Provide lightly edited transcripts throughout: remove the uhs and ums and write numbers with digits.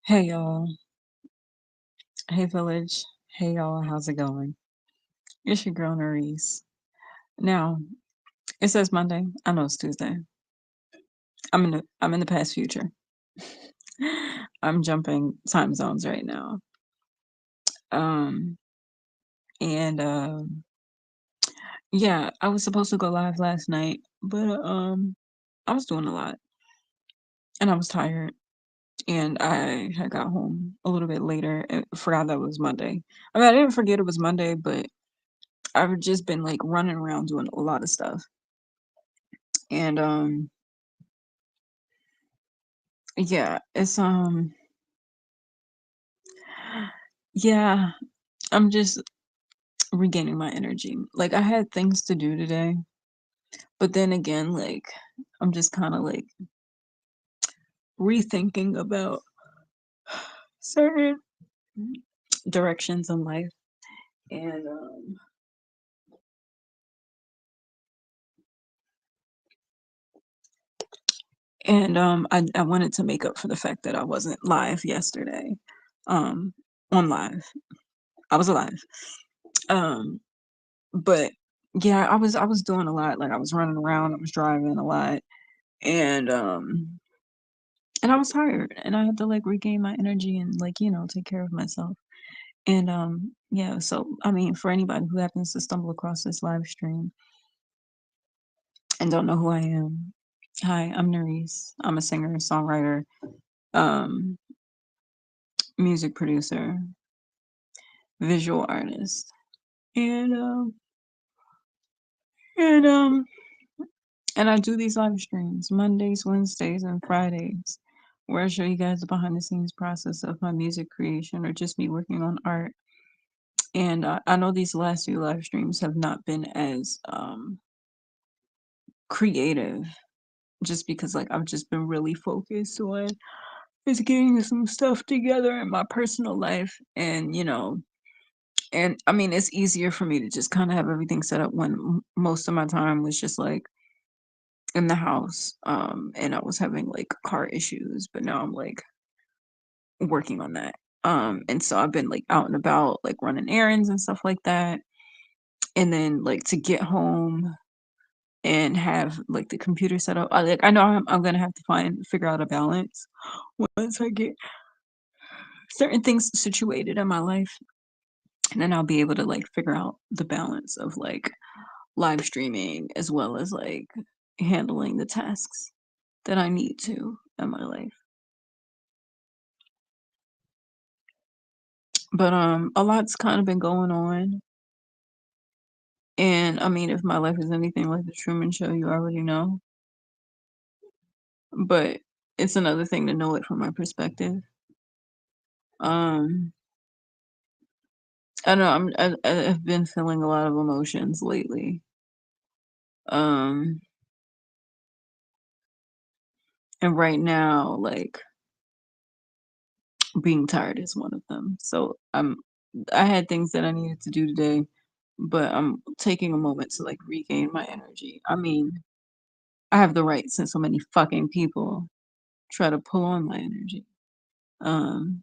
Hey y'all. Hey village. Hey y'all, how's it going? It's your girl Narise. Now, it says Monday. I know it's Tuesday. I'm in the past future. I'm jumping time zones right now. Um and yeah, I was supposed to go live last night, but I was doing a lot and I was tired and I had got home a little bit later and forgot that it was Monday. I mean, I didn't forget it was Monday, but I've just been like running around doing a lot of stuff. And yeah, it's yeah, I'm just regaining my energy. Like I had things to do today, but then again, like I'm just kind of like rethinking about certain directions in life and I wanted to make up for the fact that I wasn't live yesterday. Um on live. I was alive. Um but yeah, I was doing a lot. Like I was running around, I was driving a lot and I was tired and I had to like regain my energy and like, take care of myself. And yeah, so I mean, for anybody who happens to stumble across this live stream and don't know who I am, hi, I'm Nerisse. I'm a singer, songwriter, um, music producer, visual artist, and and um and I do these live streams Mondays, Wednesdays, and Fridays, where I show you guys the behind the scenes process of my music creation or just me working on art. And I know these last few live streams have not been as creative just because like I've just been really focused on just getting some stuff together in my personal life and and I mean it's easier for me to just kind of have everything set up when most of my time was just like in the house and I was having like car issues, but now I'm like working on that. And so I've been like out and about like running errands and stuff like that, and then like to get home and have like the computer set up. I know I'm gonna have to figure out a balance once I get certain things situated in my life, and then I'll be able to like figure out the balance of like live streaming as well as like handling the tasks that I need to in my life. But a lot's kind of been going on, and I mean if my life is anything like the Truman Show, you already know. But it's another thing to know it from my perspective. Um I don't know. I've been feeling a lot of emotions lately. Um, and right now, like being tired is one of them. So I had things that I needed to do today, but I'm taking a moment to like regain my energy. I mean, I have the right since so many fucking people try to pull on my energy, um,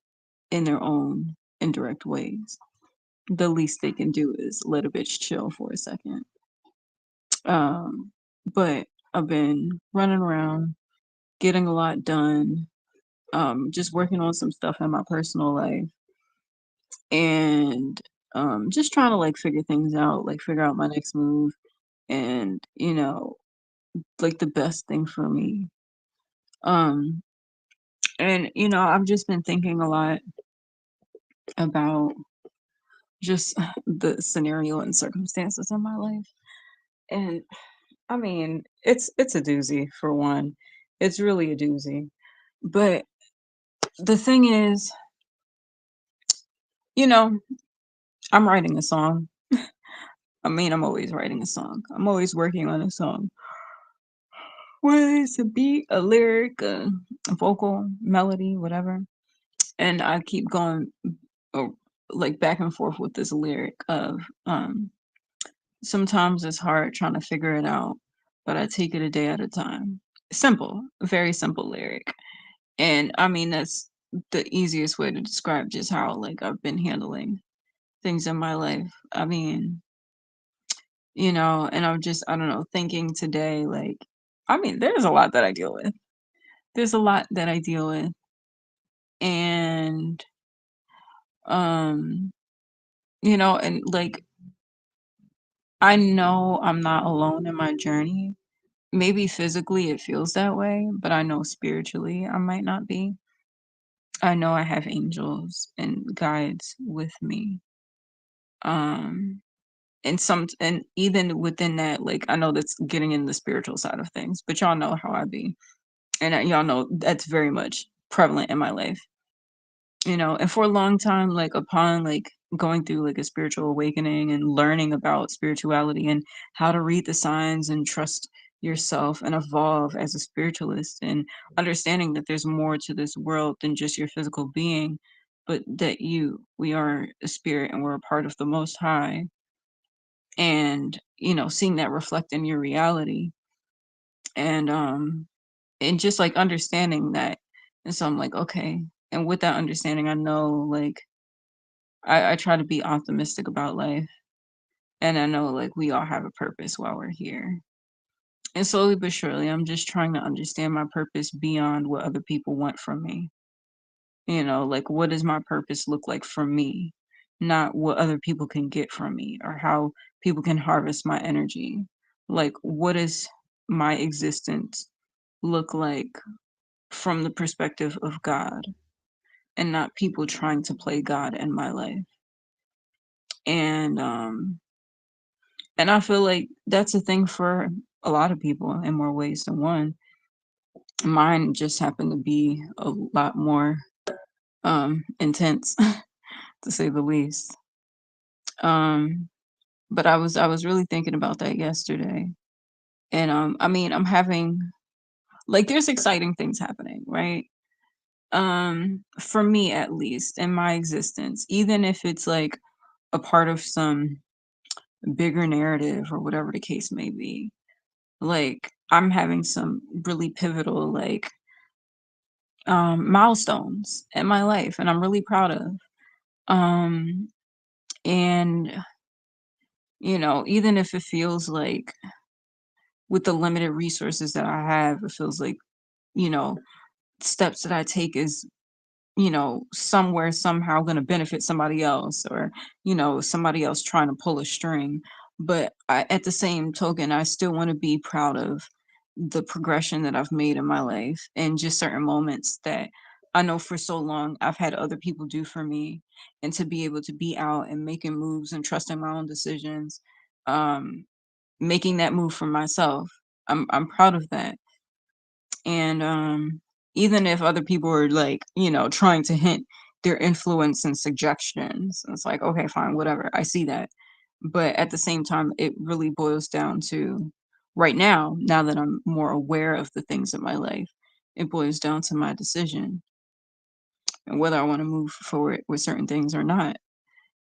in their own indirect ways. The least they can do is let a bitch chill for a second. Um, but I've been running around getting a lot done, just working on some stuff in my personal life and just trying to like figure things out, like figure out my next move and, like the best thing for me. Um, and, I've just been thinking a lot about just the scenario and circumstances in my life. And I mean, it's a doozy for one. It's really a doozy. But the thing is, you know, I'm writing a song. I mean, I'm always writing a song. I'm always working on a song. Whether it's a beat, a lyric, a vocal, melody, whatever. And I keep going uh, like back and forth with this lyric of sometimes it's hard trying to figure it out, but I take it a day at a time. Simple, very simple lyric. And I mean the easiest way to describe just how, like, I've been handling things in my life. I mean, and I'm just, I don't know, thinking today, like, I mean, there's a lot that I deal with. There's a lot that I deal with. And, um, and like, I know I'm not alone in my journey. Maybe physically it feels that way, but I know spiritually I might not be. I know I have angels and guides with me. Um, and even within that, like, I know that's getting in the spiritual side of things, but y'all know how I be. And y'all know that's very much prevalent in my life. And for a long time, like, upon like going through like a spiritual awakening and learning about spirituality and how to read the signs and trust yourself and evolve as a spiritualist, and understanding that there's more to this world than just your physical being, but that we are a spirit and we're a part of the most high. And seeing that reflect in your reality, and just like understanding that. And so I'm like, okay. And with that understanding, I know, like, I try to be optimistic about life. And I know, like, we all have a purpose while we're here. And slowly but surely, I'm just trying to understand my purpose beyond what other people want from me. Like, what does my purpose look like for me? Not what other people can get from me or how people can harvest my energy. Like, what does my existence look like from the perspective of God, and not people trying to play God in my life? And I feel like that's a thing for a lot of people in more ways than one. Mine just happened to be a lot more intense, to say the least. Um but I was really thinking about that yesterday. And I mean, I'm having, like, there's exciting things happening, right? For me, at least, in my existence, even if it's like a part of some bigger narrative or whatever the case may be. Like, I'm having some really pivotal, like, milestones in my life, and I'm really proud of. Um, and even if it feels like, with the limited resources that I have, it feels like, you know, steps that I take is, somewhere, somehow going to benefit somebody else, or, somebody else trying to pull a string. But at the same token, I still want to be proud of the progression that I've made in my life, and just certain moments that I know for so long I've had other people do for me. And to be able to be out and making moves and trusting my own decisions, um, making that move for myself. I'm proud of that. And even if other people are, like, trying to hint their influence and suggestions, it's like, okay, fine, whatever, I see that. But at the same time, it really boils down to, right now that I'm more aware of the things in my life, it boils down to my decision and whether I want to move forward with certain things or not.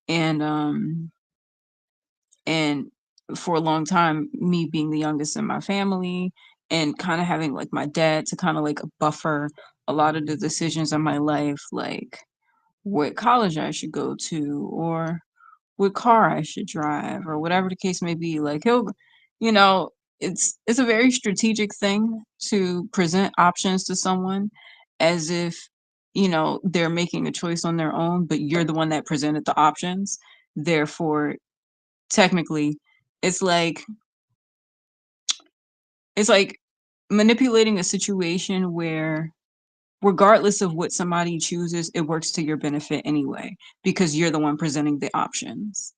And and for a long time, me being the youngest in my family, and kind of having like my dad to kind of like buffer a lot of the decisions in my life, like what college I should go to, or what car I should drive, or whatever the case may be. Like, he'll, you know, it's a very strategic thing to present options to someone as if, they're making a choice on their own, but you're the one that presented the options. Therefore, technically, it's like it's like manipulating a situation where, regardless of what somebody chooses, it works to your benefit anyway, because you're the one presenting the options.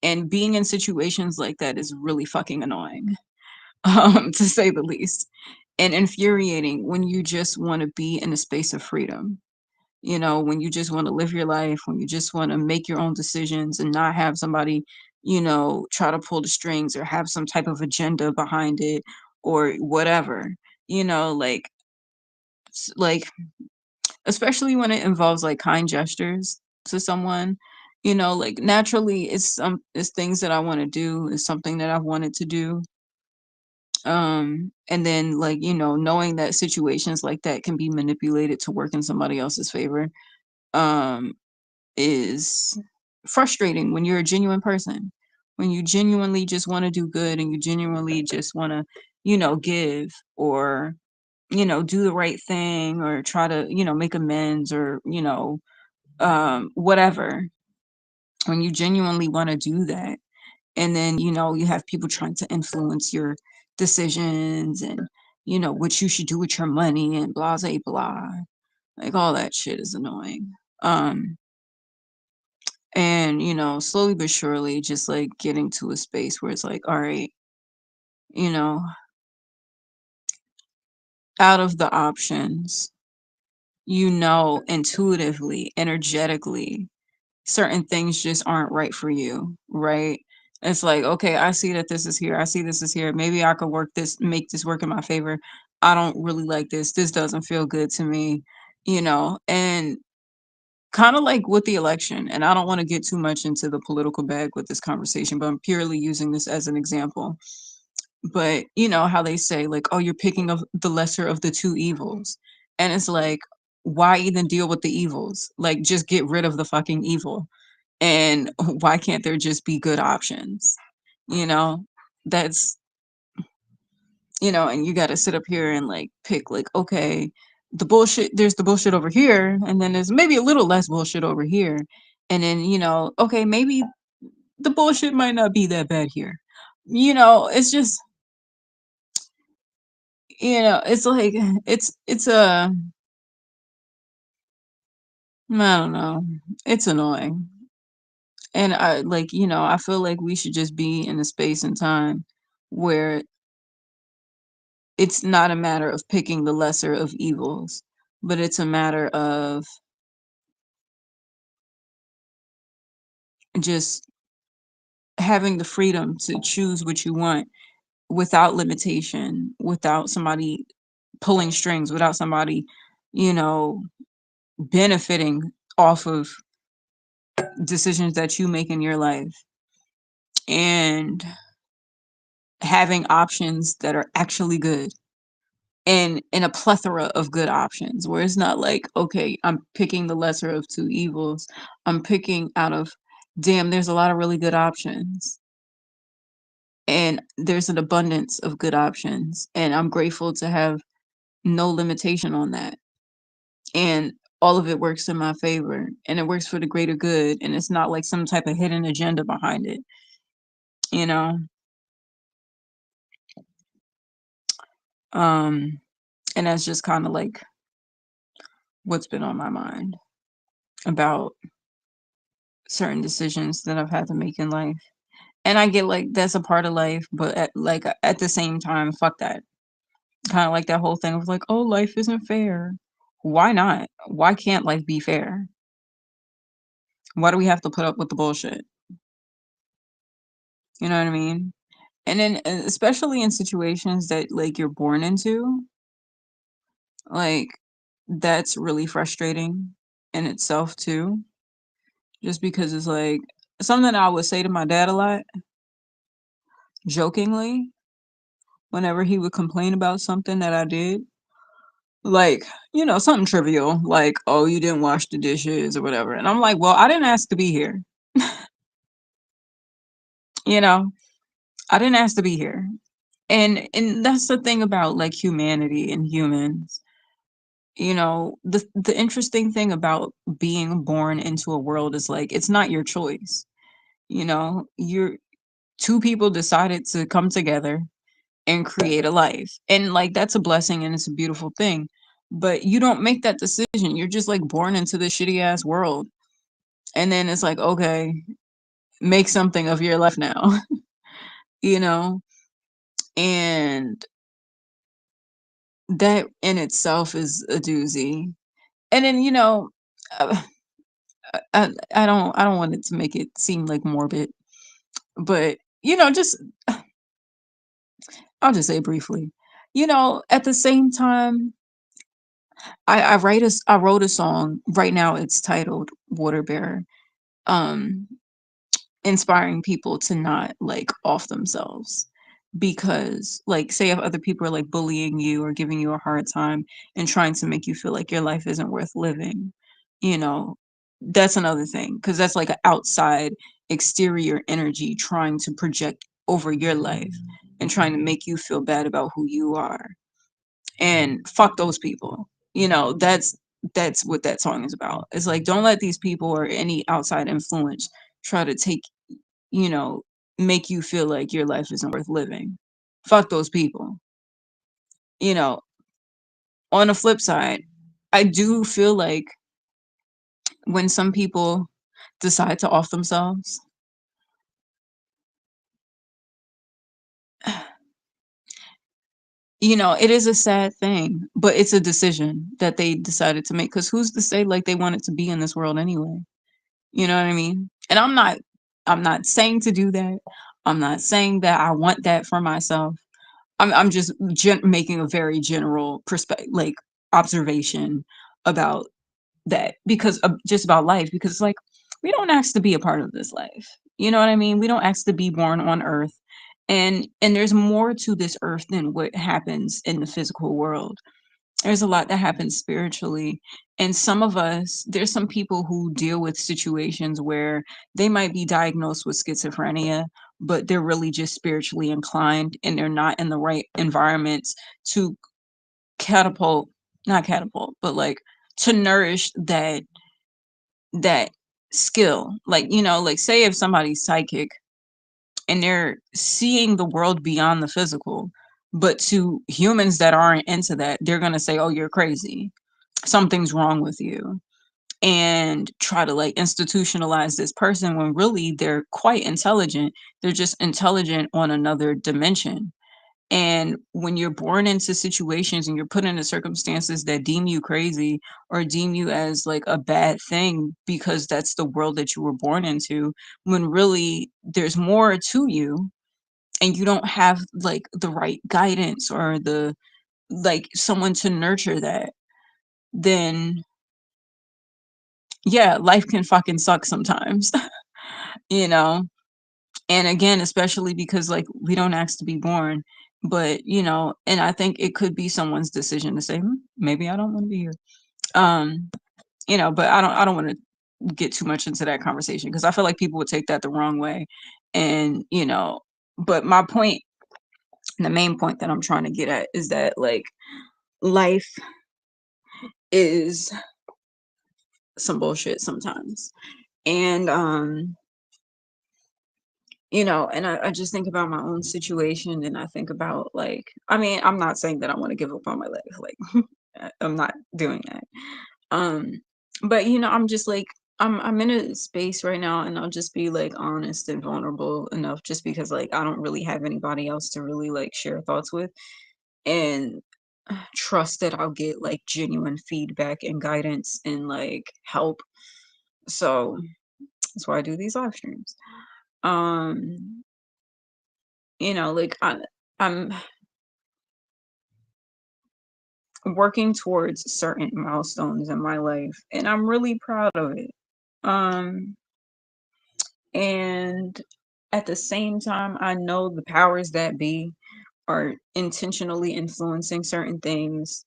And being in situations like that is really fucking annoying, to say the least, and infuriating when you just want to be in a space of freedom. When you just want to live your life, when you just want to make your own decisions and not have somebody, try to pull the strings or have some type of agenda behind it, or whatever. Like, like, especially when it involves like kind gestures to someone, like, naturally it's things that I want to do, is something that I've wanted to do. And then like, knowing that situations like that can be manipulated to work in somebody else's favor, um, is frustrating when you're a genuine person. When you genuinely just want to do good and you genuinely just want to, give or, do the right thing or try to, make amends or, whatever. When you genuinely want to do that, and then you have people trying to influence your decisions and what you should do with your money and blah blah blah, like all that shit is annoying. And slowly but surely just like getting to a space where it's like, all right, you know out of the options, intuitively, energetically, certain things just aren't right for you, right? It's like, okay, I see that this is here. I see this is here. Maybe I could make this work in my favor. I don't really like this. This doesn't feel good to me, and kind of like with the election. And I don't want to get too much into the political bag with this conversation, but I'm purely using this as an example. But you know how they say, like, oh, you're picking of the lesser of the two evils. And it's like, why even deal with the evils? Like, just get rid of the fucking evil, and why can't there just be good options? You know, that's, and you got to sit up here and like pick, like, okay, there's the bullshit over here, and then there's maybe a little less bullshit over here. And then, okay, maybe the bullshit might not be that bad here. It's just, it's like, it's a, I don't know. It's annoying. And I like, I feel like we should just be in a space and time where it's not a matter of picking the lesser of evils, but it's a matter of just having the freedom to choose what you want without limitation, without somebody pulling strings, without somebody, you know, benefiting off of decisions that you make in your life, and having options that are actually good, and in a plethora of good options, where it's not like, okay, I'm picking the lesser of two evils. I'm picking out of, damn, there's a lot of really good options, and there's an abundance of good options, and I'm grateful to have no limitation on that. And all of it works in my favor, and it works for the greater good, and it's not like some type of hidden agenda behind it, you know? Um, and that's just kind of like what's been on my mind about certain decisions that I've had to make in life. And I get like that's a part of life, but at the same time, fuck that. Kind of like that whole thing of like, oh, life isn't fair. Why not? Why can't life be fair? Why do we have to put up with the bullshit? You know what I mean? And then especially in situations that like you're born into, like that's really frustrating in itself too. Just because it's like something I would say to my dad a lot, jokingly, whenever he would complain about something that I did. Like, something trivial, like, oh, you didn't wash the dishes or whatever. And I'm like, well, I didn't ask to be here. You know, I didn't ask to be here. And that's the thing about like humanity and humans. The interesting thing about being born into a world is like it's not your choice. You're two people decided to come together and create a life. And like that's a blessing and it's a beautiful thing. But you don't make that decision. You're just like born into this shitty ass world. And then it's like, okay, make something of your life now, you know? And that in itself is a doozy. And then, uh, I don't want it to make it seem like morbid, but just I'll just say briefly. At the same time, I wrote a song. Right now it's titled Water Bearer. Um inspiring people to not like off themselves, because like say if other people are like bullying you or giving you a hard time and trying to make you feel like your life isn't worth living, you know, that's another thing because that's like an outside exterior energy trying to project over your life and trying to make you feel bad about who you are. And fuck those people. You know, that's what that song is about. It's like don't let these people or any outside influence try to take, you know, make you feel like your life isn't worth living. Fuck those people. You know, on the flip side, I do feel like when some people decide to off themselves, you know, it is a sad thing, but it's a decision that they decided to make. Because who's to say like they wanted to be in this world anyway? You know what I mean? And I'm not saying to do that. I'm not saying that I want that for myself. I'm just making a very general perspective, like observation about that because just about life. Because it's like we don't ask to be a part of this life. You know what I mean? We don't ask to be born on Earth, and there's more to this Earth than what happens in the physical world. There's a lot that happens spiritually. And some of us, there's some people who deal with situations where they might be diagnosed with schizophrenia, but they're really just spiritually inclined and they're not in the right environments to catapult, not catapult, but like to nourish that skill. Like, you know, like say if somebody's psychic and they're seeing the world beyond the physical, but to humans that aren't into that, they're going to say, "Oh, you're crazy. Something's wrong with you," and try to like institutionalize this person when really they're quite intelligent. They're just intelligent on another dimension. And when you're born into situations and you're put into circumstances that deem you crazy or deem you as like a bad thing because that's the world that you were born into, when really there's more to you and you don't have like the right guidance or the like someone to nurture that, then yeah, life can fucking suck sometimes, you know? And again, especially because like we don't ask to be born, but you know, and I think it could be someone's decision to say, maybe I don't want to be here. Um, you know, but I don't want to get too much into that conversation because I feel like people would take that the wrong way. And, you know, but my point, the main point that I'm trying to get at is that like life is some bullshit sometimes. And you know, and I just think about my own situation and I think about like, I mean, I'm not saying that I want to give up on my life. Like I'm not doing that. Um, but you know, I'm just like I'm in a space right now and I'll just be like honest and vulnerable enough just because like I don't really have anybody else to really like share thoughts with and trust that I'll get like genuine feedback and guidance and like help. So that's why I do these live streams. Um, you know, like I'm working towards certain milestones in my life and I'm really proud of it. Um, and at the same time, I know the powers that be are intentionally influencing certain things,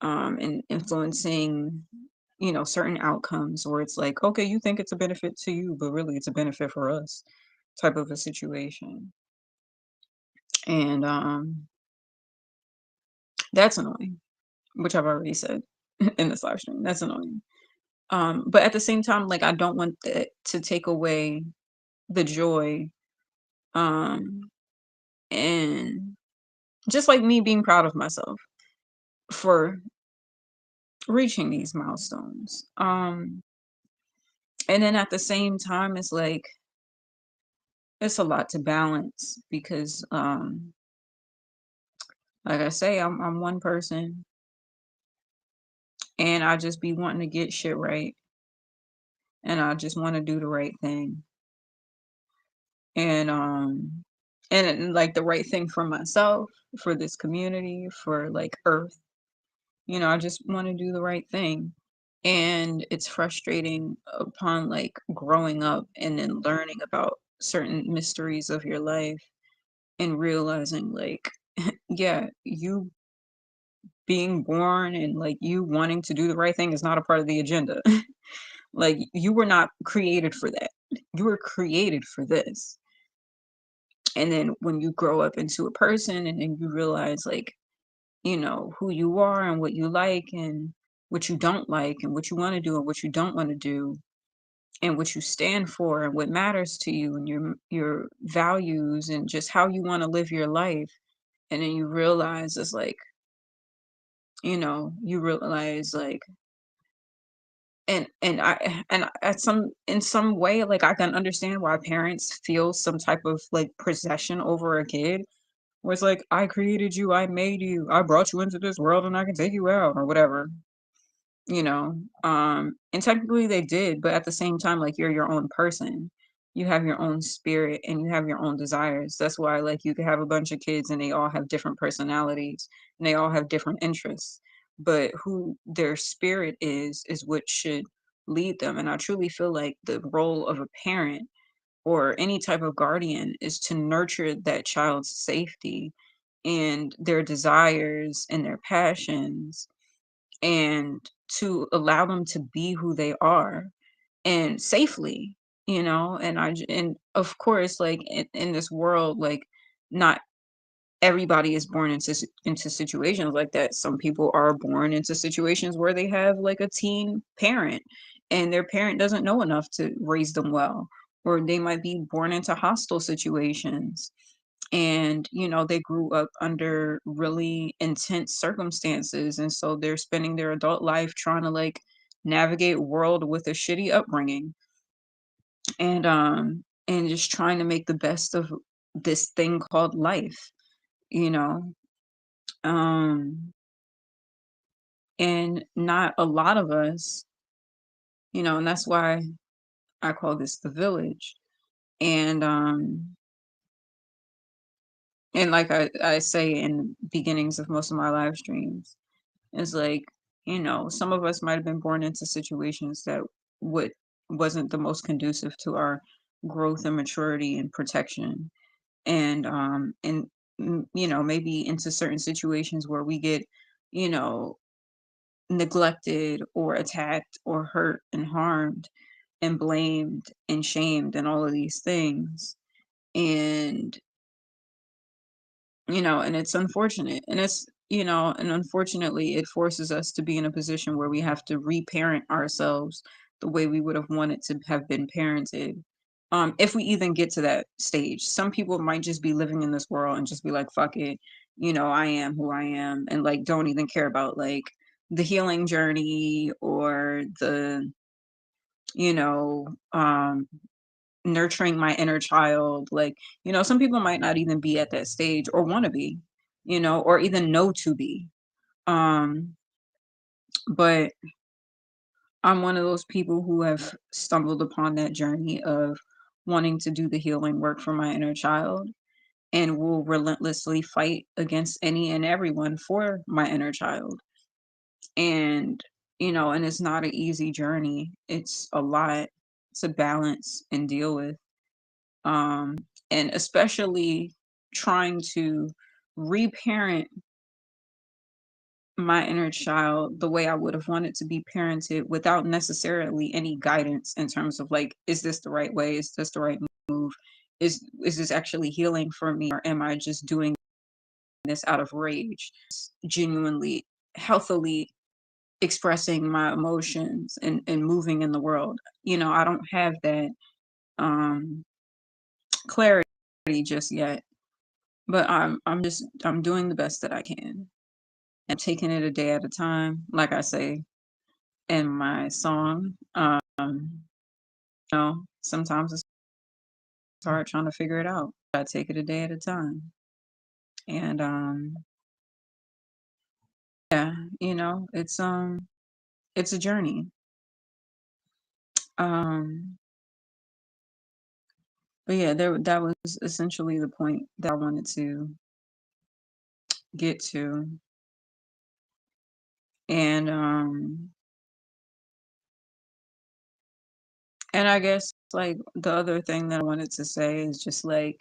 and influencing, you know, certain outcomes where it's like, okay, you think it's a benefit to you, but really it's a benefit for us type of a situation. And that's annoying, which I've already said in this live stream. That's annoying. But at the same time, like I don't want that to take away the joy, um, and just like me being proud of myself for reaching these milestones. And then at the same time, it's like it's a lot to balance because, like I say, I'm one person, and I just be wanting to get shit right, and I just want to do the right thing, and like the right thing for myself, for this community, for like Earth. You know, I just want to do the right thing. And it's frustrating upon like growing up and then learning about certain mysteries of your life and realizing like, yeah, you being born and like you wanting to do the right thing is not a part of the agenda. Like you were not created for that. You were created for this. And then when you grow up into a person and then you realize like, who you are and what you like and what you don't like and what you want to do and what you don't want to do and what you stand for and what matters to you and your values and just how you want to live your life. And then you realize it's like, you realize like, and at some in some way like I can understand why parents feel some type of like possession over a kid where it's like, I created you, I made you, I brought you into this world and I can take you out or whatever. And technically they did, but at the same time like you're your own person. You have your own spirit and you have your own desires. That's why like you could have a bunch of kids and they all have different personalities and they all have different interests, but who their spirit is what should lead them. And I truly feel like the role of a parent or any type of guardian is to nurture that child's safety and their desires and their passions, and to allow them to be who they are and safely, and of course like in this world like not everybody is born into situations like that. Some people are born into situations where they have like a teen parent and their parent doesn't know enough to raise them well, or they might be born into hostile situations and they grew up under really intense circumstances, and so they're spending their adult life trying to like navigate world with a shitty upbringing, and just trying to make the best of this thing called life, you know um and not a lot of us, and that's why I call this the village. And like I say in the beginnings of most of my live streams, it's like, some of us might have been born into situations that what wasn't the most conducive to our growth and maturity and protection. And maybe into certain situations where we get, you know, neglected or attacked or hurt and harmed and blamed and shamed and all of these things. And and it's unfortunate. And and unfortunately, it forces us to be in a position where we have to reparent ourselves the way we would have wanted to have been parented. If we even get to that stage, some people might just be living in this world and just be like, fuck it, I am who I am, and like don't even care about like the healing journey or the, you know, um, nurturing my inner child. Like, some people might not even be at that stage or want to be, or even know to be. Um, but I'm one of those people who have stumbled upon that journey of wanting to do the healing work for my inner child and will relentlessly fight against any and everyone for my inner child. And, and it's not an easy journey. It's a lot to balance and deal with. And especially trying to reparent my inner child the way I would have wanted to be parented without necessarily any guidance in terms of like, is this the right way? Is this the right move? Is this actually healing for me, or am I just doing this out of rage? Genuinely, healthily expressing my emotions and moving in the world. I don't have that um clarity just yet. But I'm doing the best that I can. I'm taking it a day at a time, like I say in my song. Sometimes it's hard trying to figure it out. I take it a day at a time. And yeah, it's a journey. Um but yeah, that was essentially the point that I wanted to get to. And and I guess like the other thing that I wanted to say is just like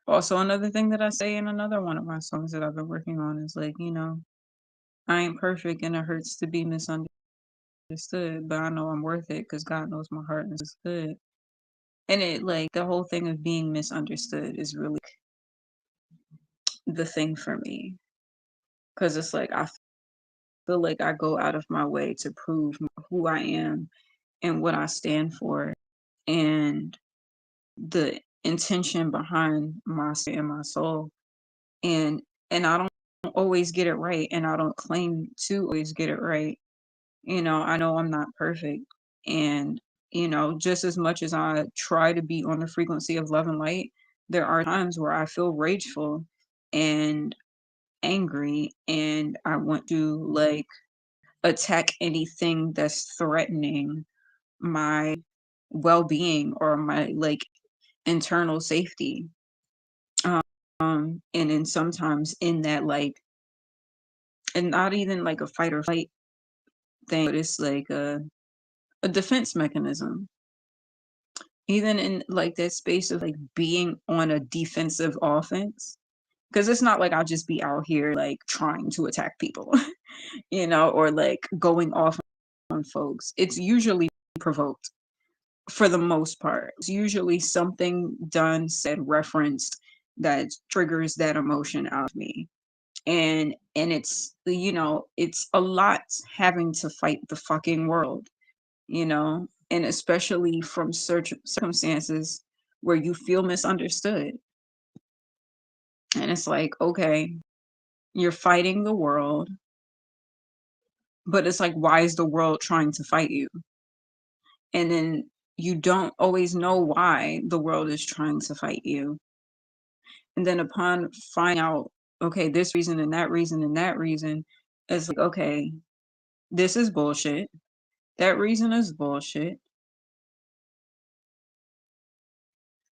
Also, another thing that I say in another one of my songs that I've been working on is like, I ain't perfect and it hurts to be misunderstood, but I know I'm worth it because God knows my heart is good. And it like the whole thing of being misunderstood is really the thing for me because it's like I feel like I go out of my way to prove who I am and what I stand for and the intention behind my spirit and my soul. And I don't always get it right and I don't claim to always get it right. I know I'm not perfect. And, just as much as I try to be on the frequency of love and light, there are times where I feel rageful and angry and I want to like attack anything that's threatening my well-being or my like internal safety. And then sometimes in that like and not even like a fight or flight thing, but it's like a defense mechanism. Even in like that space of like being on a defensive offense. Because it's not like I'll just be out here like trying to attack people, or like going off on folks. It's usually provoked for the most part. It's usually something done, said, referenced that triggers that emotion out of me. And it's a lot having to fight the fucking world, and especially from circumstances where you feel misunderstood. And it's like, okay, you're fighting the world, but it's like, why is the world trying to fight you? And then you don't always know why the world is trying to fight you. And then upon finding out, okay, this reason and that reason and that reason, it's like, okay, this is bullshit. That reason is bullshit.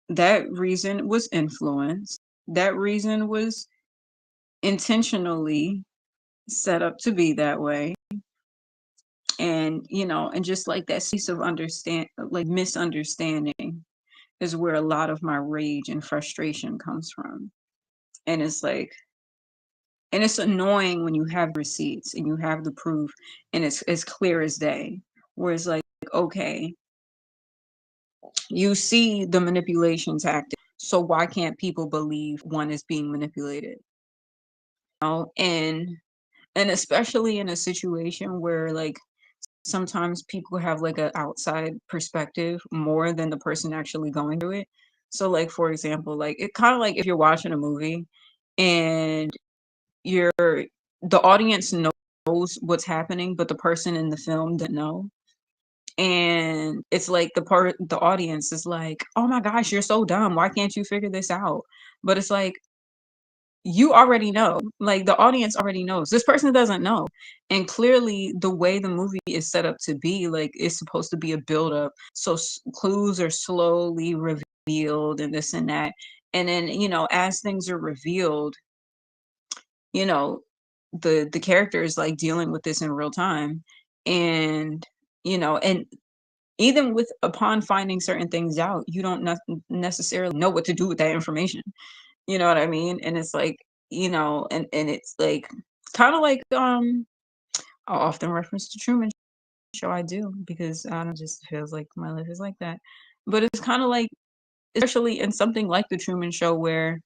That reason was influence. That reason was intentionally set up to be that way. And, and just like that cease of like misunderstanding is where a lot of my rage and frustration comes from. And it's like, and it's annoying when you have receipts and you have the proof and it's as clear as day. Where it's like, okay, you see the manipulation tactic. So why can't people believe one is being manipulated? And especially in a situation where like sometimes people have like an outside perspective more than the person actually going through it. So like for example, like it kind of like if you're watching a movie and you're the audience knows what's happening, but the person in the film didn't know. And it's like the audience is like, oh my gosh, you're so dumb. Why can't you figure this out? But it's like you already know, like the audience already knows this person doesn't know. And clearly the way the movie is set up to be like it's supposed to be a build up, so clues are slowly revealed and this and that. And then as things are revealed, you know the character is like dealing with this in real time. And and even with upon finding certain things out, you don't necessarily know what to do with that information. You know what I mean? And it's like, and it's like kind of like I'll often reference the Truman Show. I do because I don't just feels like my life is like that. But it's kind of like, especially in something like the Truman Show, where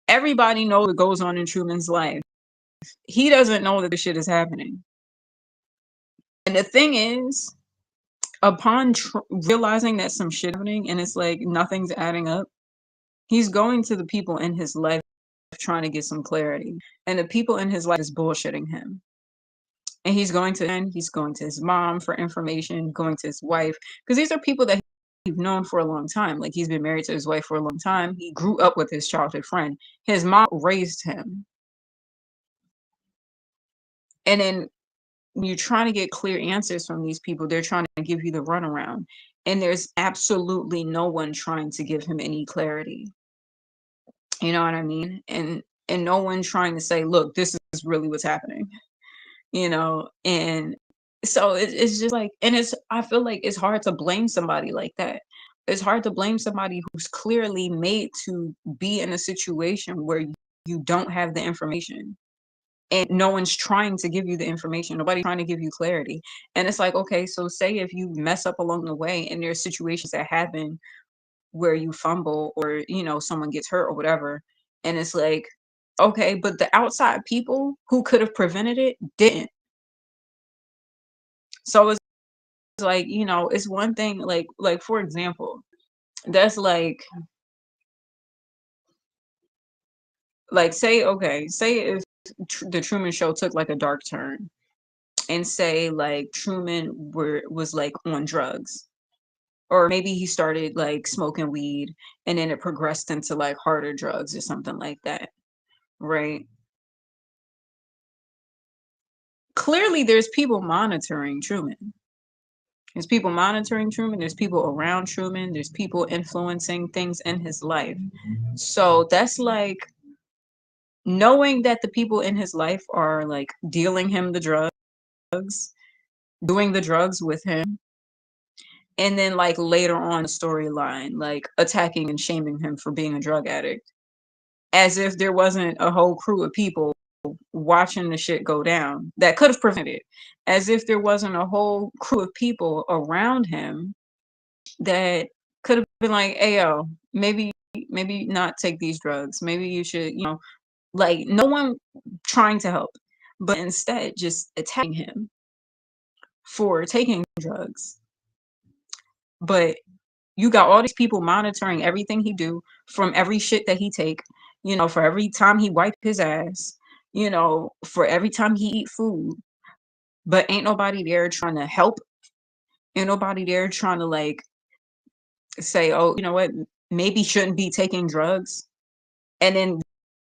everybody knows what goes on in Truman's life. He doesn't know that the shit is happening. And the thing is, upon realizing that some shit happening and it's like nothing's adding up, he's going to the people in his life trying to get some clarity. And the people in his life is bullshitting him. And he's going to his mom for information, going to his wife, because these are people that he's known for a long time. Like he's been married to his wife for a long time. He grew up with his childhood friend. His mom raised him. And then when you're trying to get clear answers from these people, they're trying to give you the runaround. And there's absolutely no one trying to give him any clarity. You know what I mean? And no one trying to say, look, this is really what's happening. And so it's just like, and I feel like it's hard to blame somebody like that. it's hard to blame somebody who's clearly made to be in a situation where you don't have the information and no one's trying to give you the information. Nobody's trying to give you clarity. And it's like, okay, so say if you mess up along the way and there's situations that happen where you fumble or, someone gets hurt or whatever. And it's like, okay, but the outside people who could have prevented it didn't. So it's like, it's one thing, like for example, that's like say, okay, say if the Truman Show took like a dark turn and say like Truman was like on drugs, or maybe he started like smoking weed and then it progressed into like harder drugs or something like that, right? Clearly there's people monitoring Truman. There's people monitoring Truman, there's people around Truman, there's people influencing things in his life. So that's like knowing that the people in his life are like dealing him the drugs, doing the drugs with him, and then like later on the storyline, like attacking and shaming him for being a drug addict, as if there wasn't a whole crew of people watching the shit go down that could have prevented it, as if there wasn't a whole crew of people around him that could have been like, hey yo, maybe not take these drugs, maybe you should, like no one trying to help, but instead just attacking him for taking drugs. But you got all these people monitoring everything he do, from every shit that he take, for every time he wipe his ass, for every time he eat food. But ain't nobody there trying to help. Ain't nobody there trying to like say, oh, you know what, maybe shouldn't be taking drugs. And then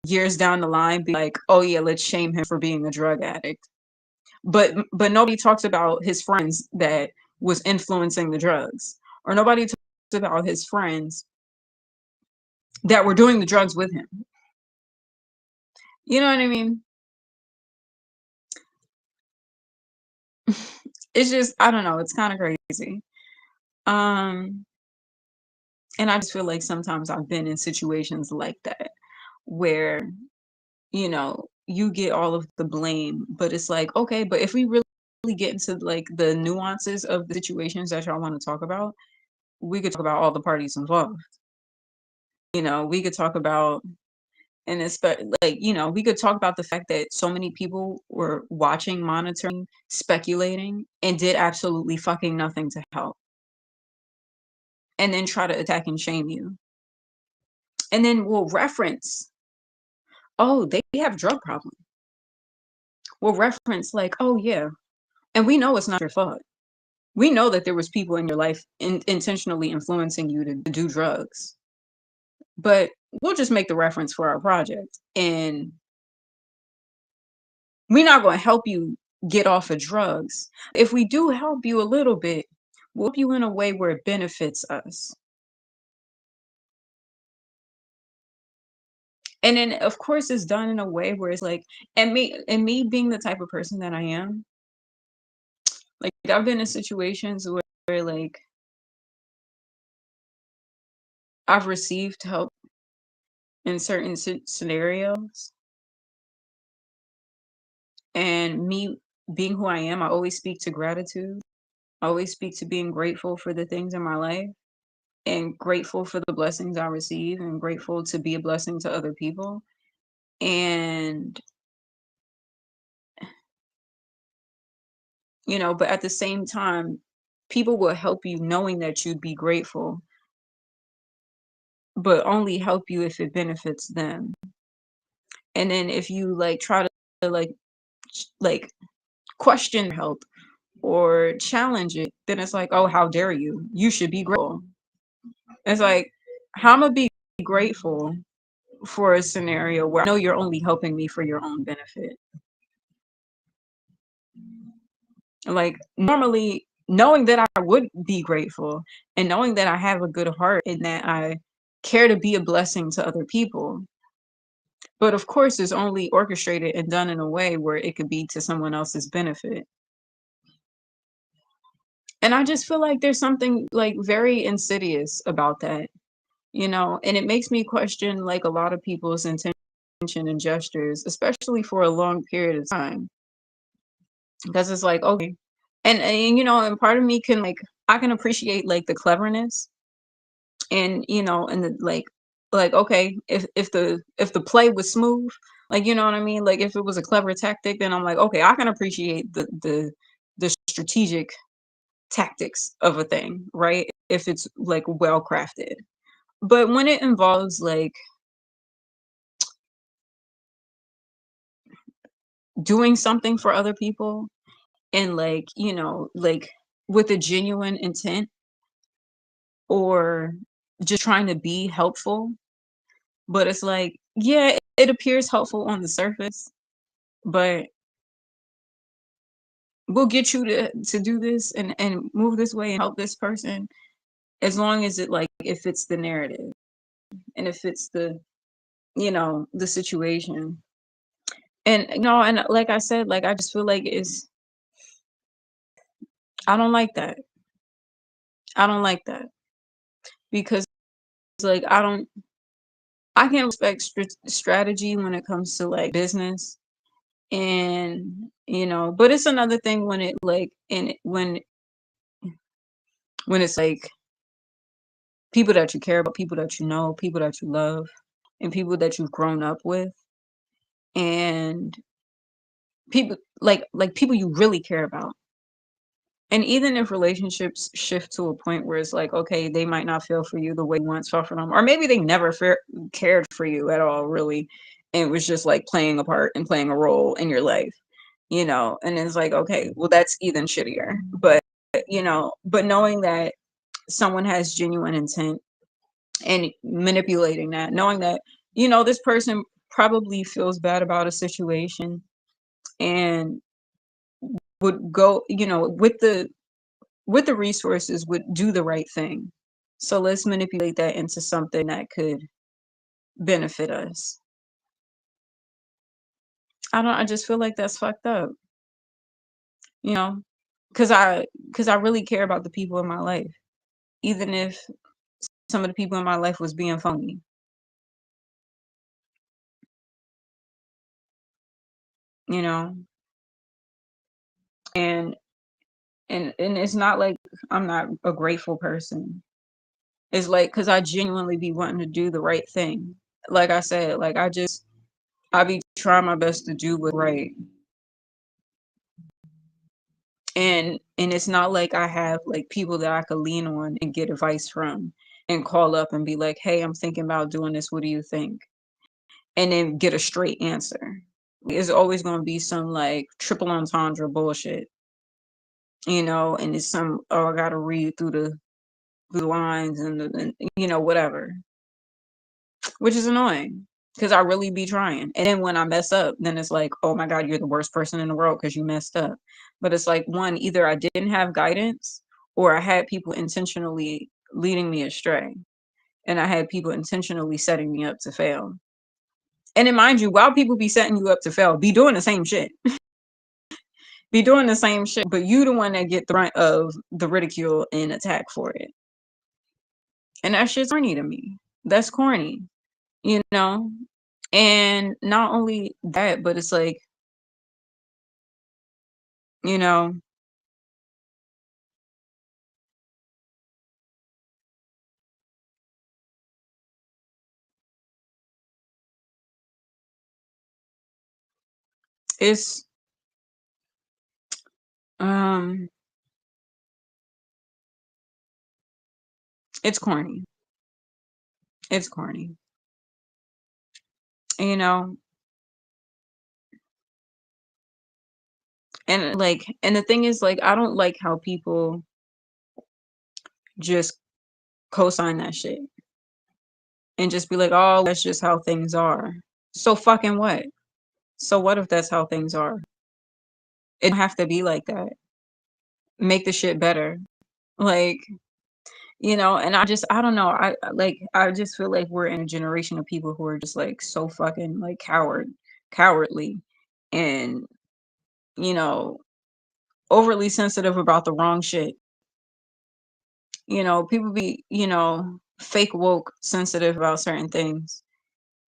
years down the line be like, oh yeah, let's shame him for being a drug addict. But nobody talks about his friends that was influencing the drugs. Or nobody talks about his friends that were doing the drugs with him. You know what I mean? It's just, I don't know, it's kind of crazy. Um, and I just feel like sometimes I've been in situations like that where, you get all of the blame, but it's like, okay, but if we really get into like the nuances of the situations that y'all want to talk about, we could talk about all the parties involved. We could talk about, and it's like, we could talk about the fact that so many people were watching, monitoring, speculating, and did absolutely fucking nothing to help. And then try to attack and shame you. And then we'll reference, oh, they have drug problem. We'll reference like, oh yeah. And we know it's not your fault. We know that there was people in your life intentionally influencing you to do drugs. But we'll just make the reference for our project. And we're not going to help you get off of drugs. If we do help you a little bit, we'll help you in a way where it benefits us. And then of course it's done in a way where it's like, and me being the type of person that I am, like I've been in situations where like I've received help in certain scenarios, and me being who I am, I always speak to gratitude. I always speak to being grateful for the things in my life and grateful for the blessings I receive and grateful to be a blessing to other people. And, but at the same time, people will help you knowing that you'd be grateful, but only help you if it benefits them. And then if you like try to like question help or challenge it, then it's like, oh, how dare you? You should be grateful. It's like, how am I be grateful for a scenario where I know you're only helping me for your own benefit? Like normally knowing that I would be grateful and knowing that I have a good heart and that I care to be a blessing to other people. But of course it's only orchestrated and done in a way where it could be to someone else's benefit. And I just feel like there's something like very insidious about that, and it makes me question like a lot of people's intention and gestures, especially for a long period of time. Because it's like, okay. And part of me can like I can appreciate like the cleverness and the like okay, if the play was smooth, like you know what I mean? Like if it was a clever tactic, then I'm like, okay, I can appreciate the strategic tactics of a thing, right? If it's like well crafted. But when it involves like doing something for other people and like with a genuine intent or just trying to be helpful, but it's like, yeah, it appears helpful on the surface, but we'll get you to do this and move this way and help this person as long as it fits the narrative and it fits the situation. And like I said, like I just feel like I don't like that. I don't like that because like I can respect strategy when it comes to like business and but it's another thing when it like and when it's like people that you care about, people that you know, people that you love, and people that you've grown up with, and people like people you really care about. And even if relationships shift to a point where it's like, okay, they might not feel for you the way you once felt for them, or maybe they never cared for you at all, really, and it was just like playing a part and playing a role in your life. And it's like, okay, well, that's even shittier. But knowing that someone has genuine intent and manipulating that, knowing that this person probably feels bad about a situation and would go with the resources would do the right thing. So let's manipulate that into something that could benefit us. I just feel like that's fucked up, you know, because I really care about the people in my life, even if some of the people in my life was being phony, you know, and and it's not like I'm not a grateful person. It's like because I genuinely be wanting to do the right thing. Like I said, like I be trying my best to do what's right. And it's not like I have like people that I could lean on and get advice from and call up and be like, hey, I'm thinking about doing this. What do you think? And then get a straight answer. It's always going to be some like triple entendre bullshit, and it's some, oh, I got to read through the lines and whatever, which is annoying because I really be trying. And then when I mess up, then it's like, oh my God, you're the worst person in the world because you messed up. But it's like, one, either I didn't have guidance or I had people intentionally leading me astray and I had people intentionally setting me up to fail. And then mind you, while people be setting you up to fail, be doing the same shit. Be doing the same shit, but you the one that get the brunt of the ridicule and attack for it. And that shit's corny to me. That's corny, you know? And not only that, but it's like, you know, it's um it's corny. It's corny. You know, and the thing is like I don't like how people just co-sign that shit and just be like, "Oh, that's just how things are." So fucking what? So what if that's how things are? It don't have to be like that. Make the shit better. Like, and I don't know. I just feel like we're in a generation of people who are just like so fucking like cowardly and, you know, overly sensitive about the wrong shit. People be, fake woke sensitive about certain things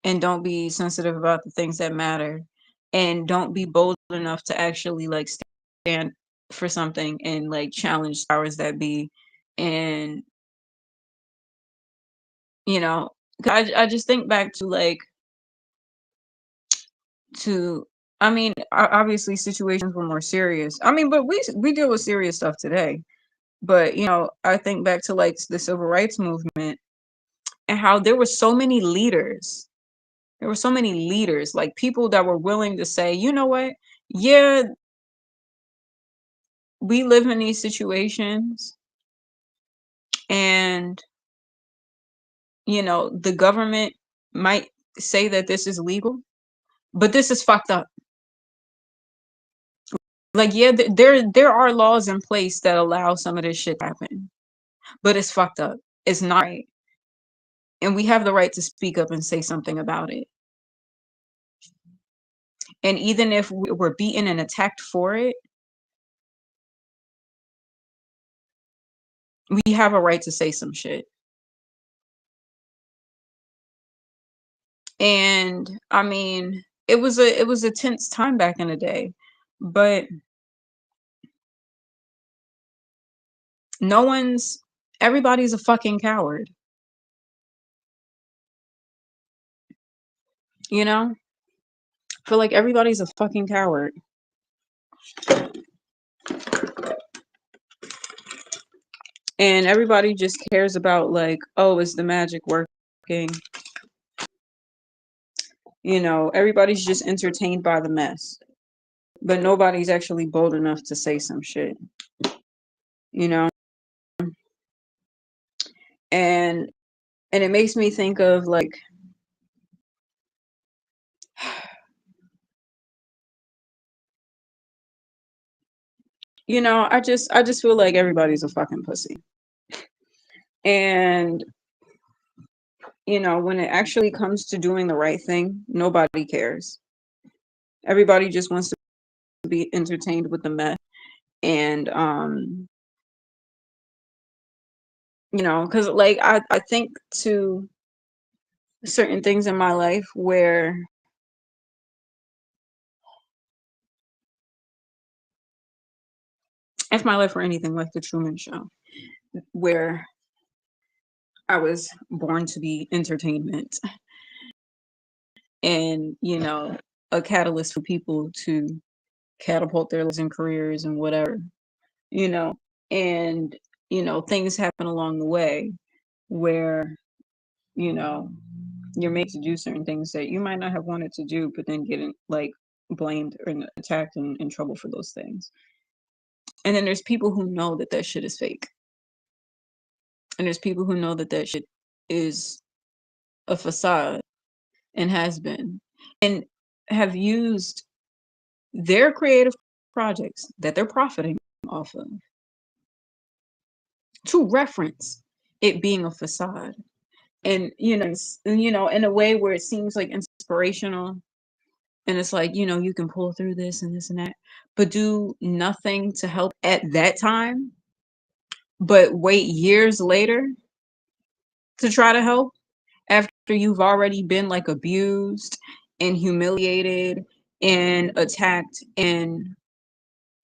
and don't be sensitive about the things that matter and don't be bold enough to actually like stand for something and like challenge powers that be. And, you know, I just think back to like, to, I mean, obviously situations were more serious. I mean, but we deal with serious stuff today. But, I think back to like the civil rights movement and how there were so many leaders. There were so many leaders, like people that were willing to say, you know what? Yeah, we live in these situations and, the government might say that this is legal, but this is fucked up. Like, yeah, there are laws in place that allow some of this shit to happen, but it's fucked up. It's not right. And we have the right to speak up and say something about it. And even if we're beaten and attacked for it, we have a right to say some shit. And I mean, it was a tense time back in the day, but no one's everybody's a fucking coward, you know? I feel like everybody's a fucking coward. And everybody just cares about like, oh, is the magic working? Everybody's just entertained by the mess. But nobody's actually bold enough to say some shit, you know? And it makes me think of like, I just feel like everybody's a fucking pussy. And when it actually comes to doing the right thing, nobody cares. Everybody just wants to be entertained with the mess. And because like I think to certain things in my life where if my life were anything like the Truman Show, where I was born to be entertainment and, a catalyst for people to catapult their lives and careers and whatever, you know, and, things happen along the way where, you know, you're made to do certain things that you might not have wanted to do, but then getting like blamed or attacked and in trouble for those things. And then there's people who know that that shit is fake. And there's people who know that that shit is a facade and has been and have used their creative projects that they're profiting off of to reference it being a facade. And in a way where it seems like inspirational and it's like, you can pull through this and this and that, but do nothing to help at that time, but wait years later to try to help after you've already been like abused and humiliated and attacked and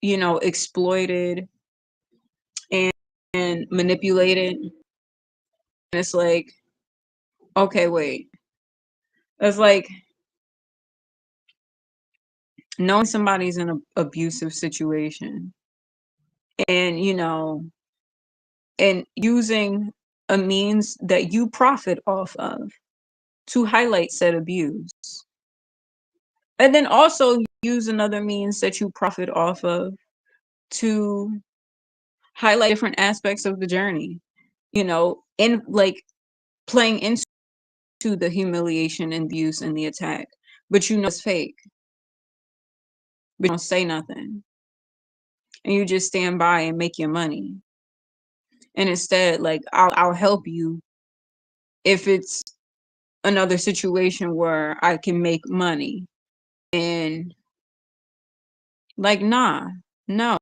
exploited and, manipulated. And it's like, okay, wait. It's like knowing somebody's in an abusive situation and and using a means that you profit off of to highlight said abuse. And then also use another means that you profit off of to highlight different aspects of the journey, and like playing into the humiliation and abuse and the attack. But it's fake. But you don't say nothing. And you just stand by and make your money. And instead, like I'll help you if it's another situation where I can make money. And like, nah, no.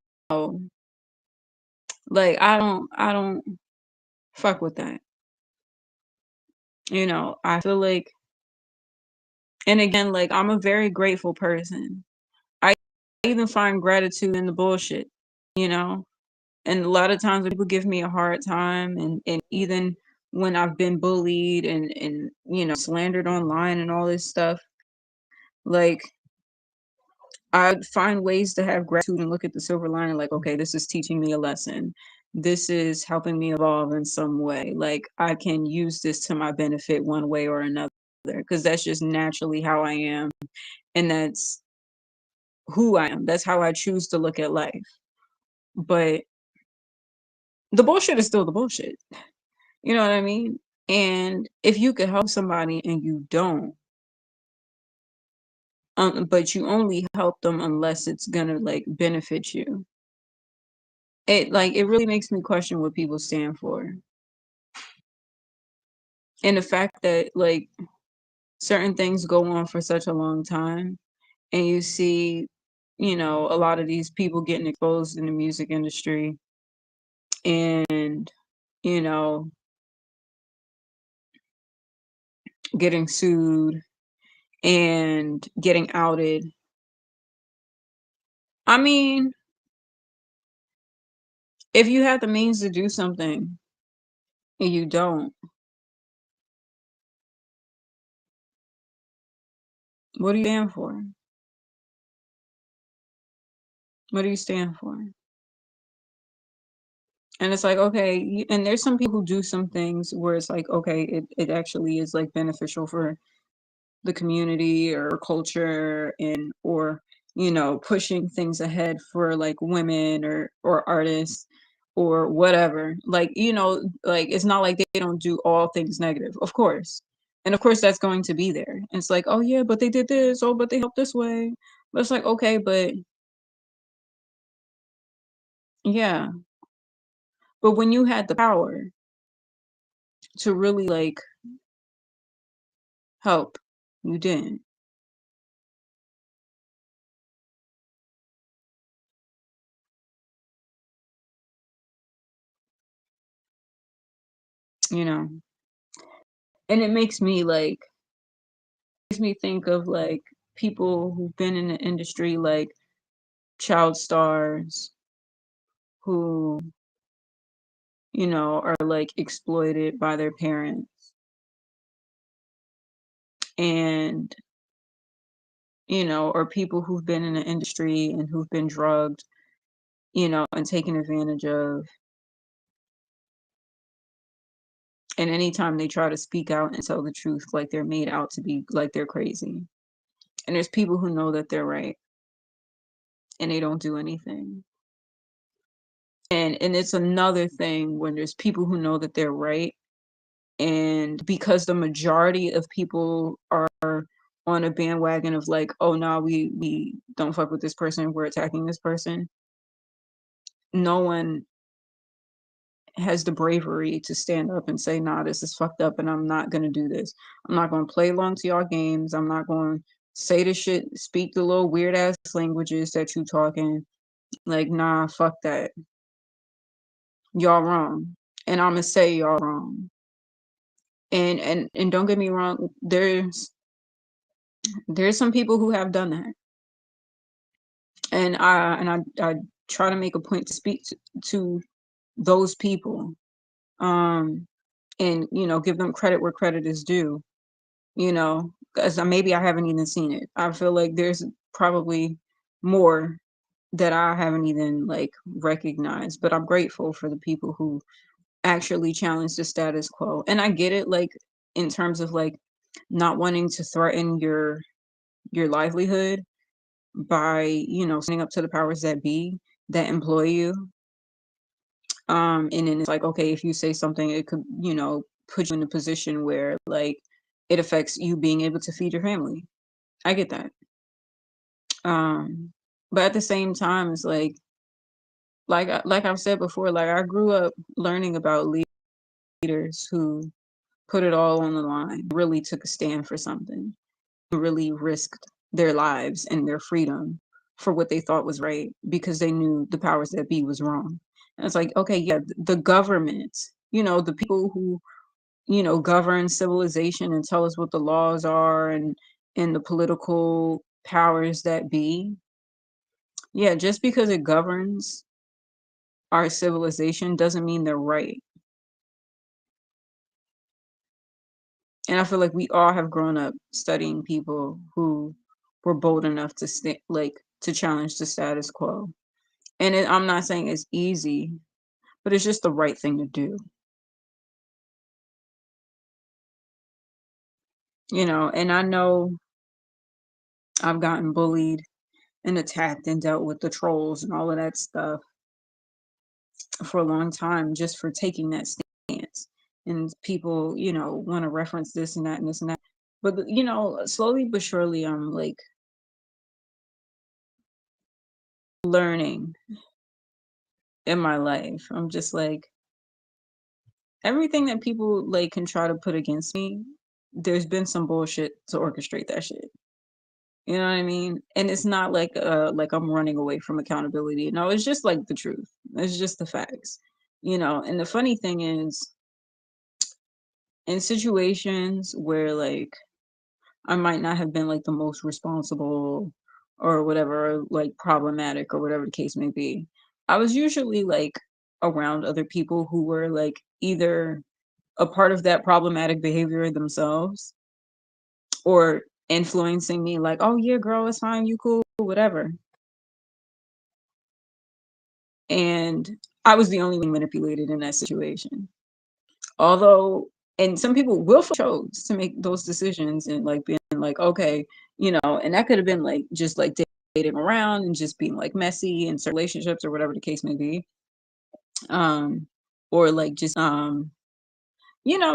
Like I don't Fuck with that. I feel like, and again, like, I'm a very grateful person. I even find gratitude in the bullshit, you know? And a lot of times when people give me a hard time, and even when I've been bullied and slandered online and all this stuff, like, I find ways to have gratitude and look at the silver lining, like, okay, this is teaching me a lesson. This is helping me evolve in some way. Like, I can use this to my benefit one way or another, because that's just naturally how I am. And that's who I am. That's how I choose to look at life. But the bullshit is still the bullshit. You know what I mean? And if you could help somebody and you don't, but you only help them unless it's gonna like benefit you. It really makes me question what people stand for. And the fact that like certain things go on for such a long time, and you see, a lot of these people getting exposed in the music industry, and, you know, getting sued and getting outed. I mean, if you have the means to do something and you don't, what do you stand for? What do you stand for? And it's like, okay, and there's some people who do some things where it's like, okay, it actually is like beneficial for the community or culture, and or pushing things ahead for like women or artists or whatever, like, like, it's not like they don't do all things negative, of course. And of course that's going to be there, and it's like, oh yeah, but they did this, oh but they helped this way. But it's like, okay, but yeah, but when you had the power to really like help, you didn't. you know and it makes me think of like people who've been in the industry, like child stars who, are like exploited by their parents, and, or people who've been in the industry and who've been drugged, and taken advantage of. And anytime they try to speak out and tell the truth, like they're made out to be like they're crazy. And there's people who know that they're right and they don't do anything. And it's another thing when there's people who know that they're right, and because the majority of people are on a bandwagon of like, oh no, we don't fuck with this person, we're attacking this person, no one has the bravery to stand up and say, nah, this is fucked up and I'm not gonna do this. I'm not gonna play along to y'all games. I'm not gonna say the shit, speak the little weird ass languages that you talking. Like, nah, fuck that. Y'all wrong. And I'ma say y'all wrong. And don't get me wrong, there's some people who have done that. And I try to make a point to speak to those people, um and give them credit where credit is due, because maybe I haven't even seen it. I feel like there's probably more that I haven't even like recognized, but I'm grateful for the people who actually challenge the status quo. And I get it, like, in terms of like not wanting to threaten your livelihood by standing up to the powers that be that employ you. And then it's like, okay, if you say something, it could put you in a position where like it affects you being able to feed your family. I get that. But at the same time, it's like I've said before, like I grew up learning about leaders who put it all on the line, really took a stand for something, really risked their lives and their freedom for what they thought was right because they knew the powers that be was wrong. And it's like, okay, yeah, the government the people who, govern civilization and tell us what the laws are, and the political powers that be. Yeah, just because it governs our civilization doesn't mean they're right. And I feel like we all have grown up studying people who were bold enough to to challenge the status quo. And I'm not saying it's easy, but it's just the right thing to do. And I know I've gotten bullied and attacked and dealt with the trolls and all of that stuff for a long time, just for taking that stance. And people, want to reference this and that and this and that. But, slowly but surely, I'm like learning in my life. I'm just like, everything that people like can try to put against me, there's been some bullshit to orchestrate that shit. You know what I mean? And it's not like I'm running away from accountability. No, it's just like the truth. It's just the facts. And the funny thing is, in situations where like I might not have been like the most responsible or whatever, or, like problematic or whatever the case may be, I was usually like around other people who were like either a part of that problematic behavior themselves, or influencing me like, oh yeah, girl, it's fine, you cool, whatever. And I was the only one manipulated in that situation. Although, and some people will chose to make those decisions and like being like, okay, and that could have been like just like dating around and just being like messy in certain relationships or whatever the case may be. Or like just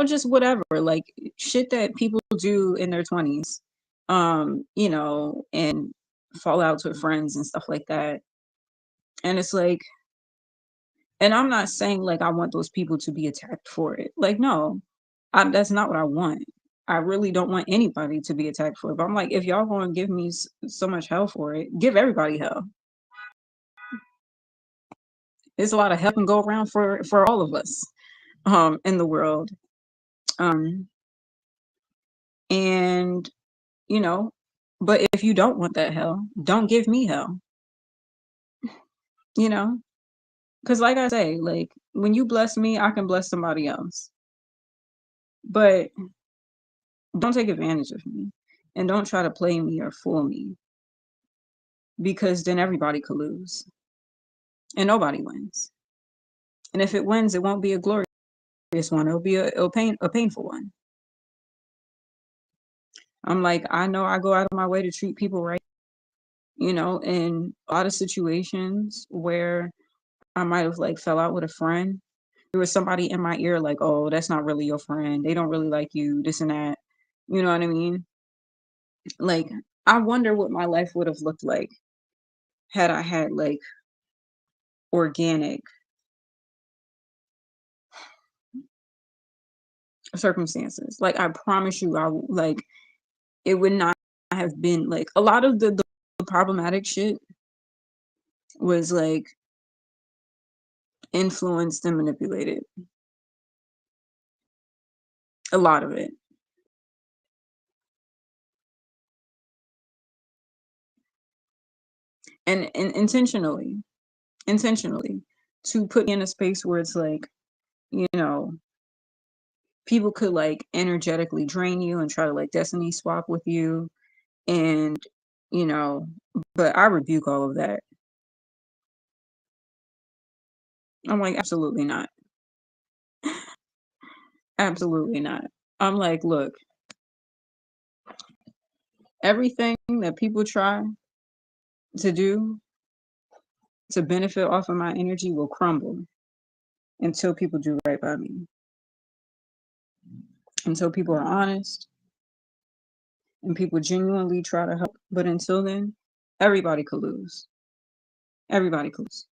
just whatever, like shit that people do in their 20s, and fall outs with friends and stuff like that. And it's like, and I'm not saying like I want those people to be attacked for it. Like, no, that's not what I want. I really don't want anybody to be attacked for it. But I'm like, if y'all want to give me so much hell for it, give everybody hell. There's a lot of hell can go around for all of us, in the world. Um, and you know, but if you don't want that hell, don't give me hell. You know, because like I say, like when you bless me, I can bless somebody else. But don't take advantage of me, and don't try to play me or fool me, because then everybody could lose and nobody wins. And if it wins, it won't be a glorious one. It'll be a painful one. I'm like, I know I go out of my way to treat people right, in a lot of situations where I might have like fell out with a friend. There was somebody in my ear like, oh, that's not really your friend. They don't really like you, this and that. You know what I mean? Like, I wonder what my life would have looked like had I had like organic circumstances. Like, I promise you, like it would not have been like a lot of the problematic shit was like influenced and manipulated. A lot of it. And intentionally to put me in a space where it's like, you know, people could like energetically drain you and try to like destiny swap with you. And, you know, but I rebuke all of that. I'm like, absolutely not. Absolutely not. I'm like, look, everything that people try to do to benefit off of my energy will crumble until people do right by me, until people are honest and people genuinely try to help. But until then, everybody could lose. Everybody could lose.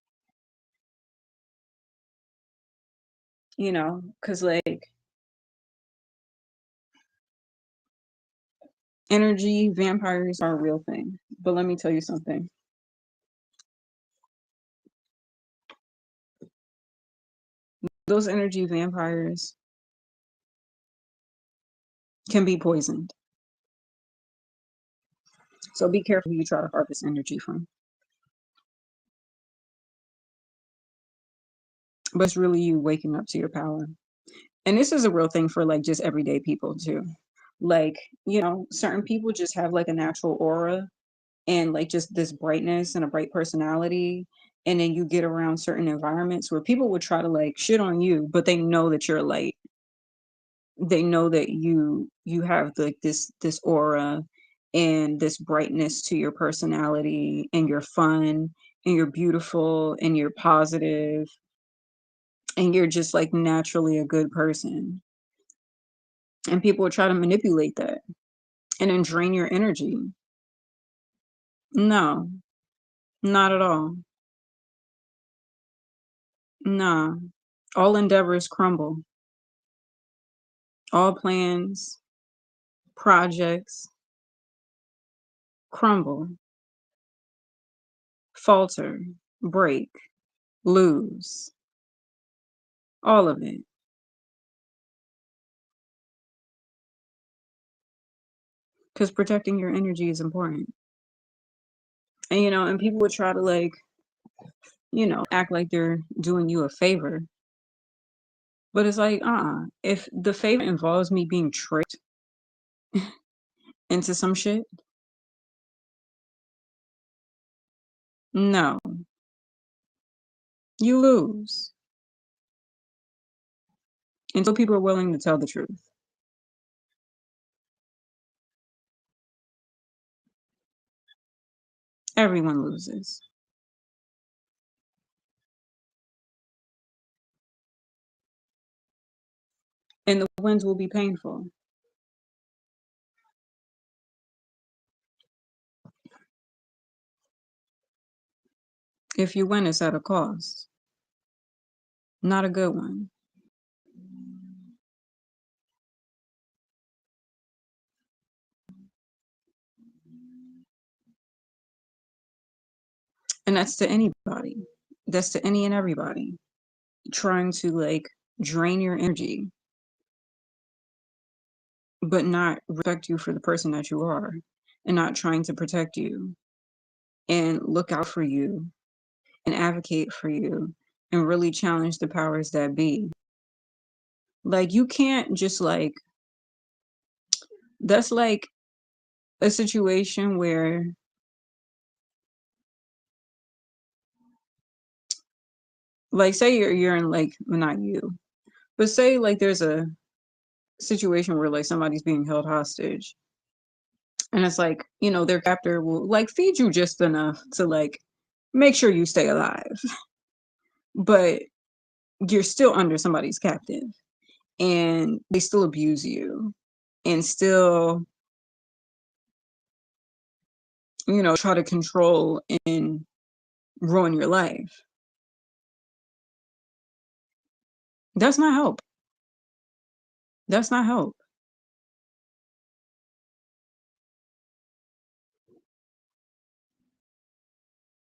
Because like energy vampires are a real thing. But let me tell you something. those energy vampires can be poisoned. So be careful who you try to harvest energy from. But it's really you waking up to your power. And this is a real thing for like just everyday people too. Like, certain people just have like a natural aura and like just this brightness and a bright personality. And then you get around certain environments where people would try to like shit on you, but they know that you're light. They know that you have like this aura and this brightness to your personality, and you're fun, and you're beautiful, and you're positive, and you're just like naturally a good person. And people will try to manipulate that and then drain your energy. No, not at all. Nah. All endeavors crumble. All plans, projects crumble, falter, break, lose. All of it. Because protecting your energy is important. And and people would try to like, act like they're doing you a favor. But it's like, if the favor involves me being tricked into some shit, no, you lose. Until people are willing to tell the truth, everyone loses. And the wins will be painful. If you win, it's at a cost. Not a good one. And that's to anybody. That's to any and everybody trying to like drain your energy, but not respect you for the person that you are, and not trying to protect you and look out for you and advocate for you and really challenge the powers that be. Like, you can't just like, that's like a situation where, like, say you're in like, well, not you, but say like there's a situation where like somebody's being held hostage, and it's like, their captor will like feed you just enough to like make sure you stay alive, but you're still under somebody's captive, and they still abuse you and still, try to control and ruin your life. That's not help. That's not help.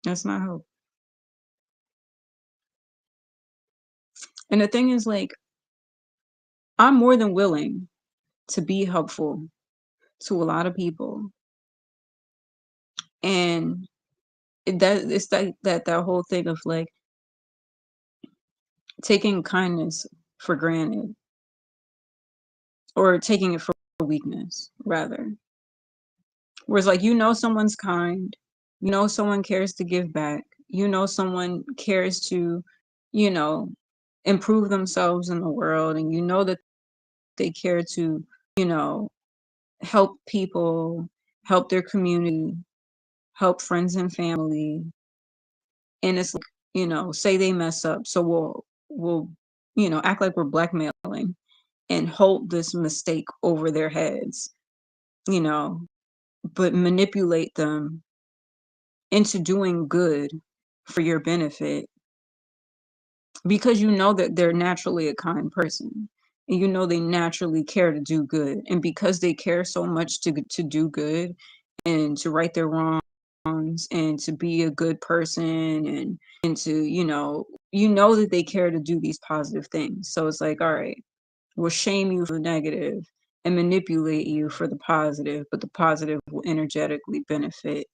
That's not help. And the thing is, like, I'm more than willing to be helpful to a lot of people. And it's like that whole thing of like taking kindness for granted, or taking it for weakness, rather. Whereas, like, someone's kind, someone cares to give back, someone cares to, you know, improve themselves in the world, and that they care to, you know, help people, help their community, help friends and family. And it's like, say they mess up. So we'll, act like we're blackmailing and hold this mistake over their heads, you know, but manipulate them into doing good for your benefit, because that they're naturally a kind person, and they naturally care to do good, and because they care so much to do good and to right their wrongs and to be a good person, and to you know that they care to do these positive things. So it's like, all right, we'll shame you for the negative and manipulate you for the positive, but the positive will energetically benefit.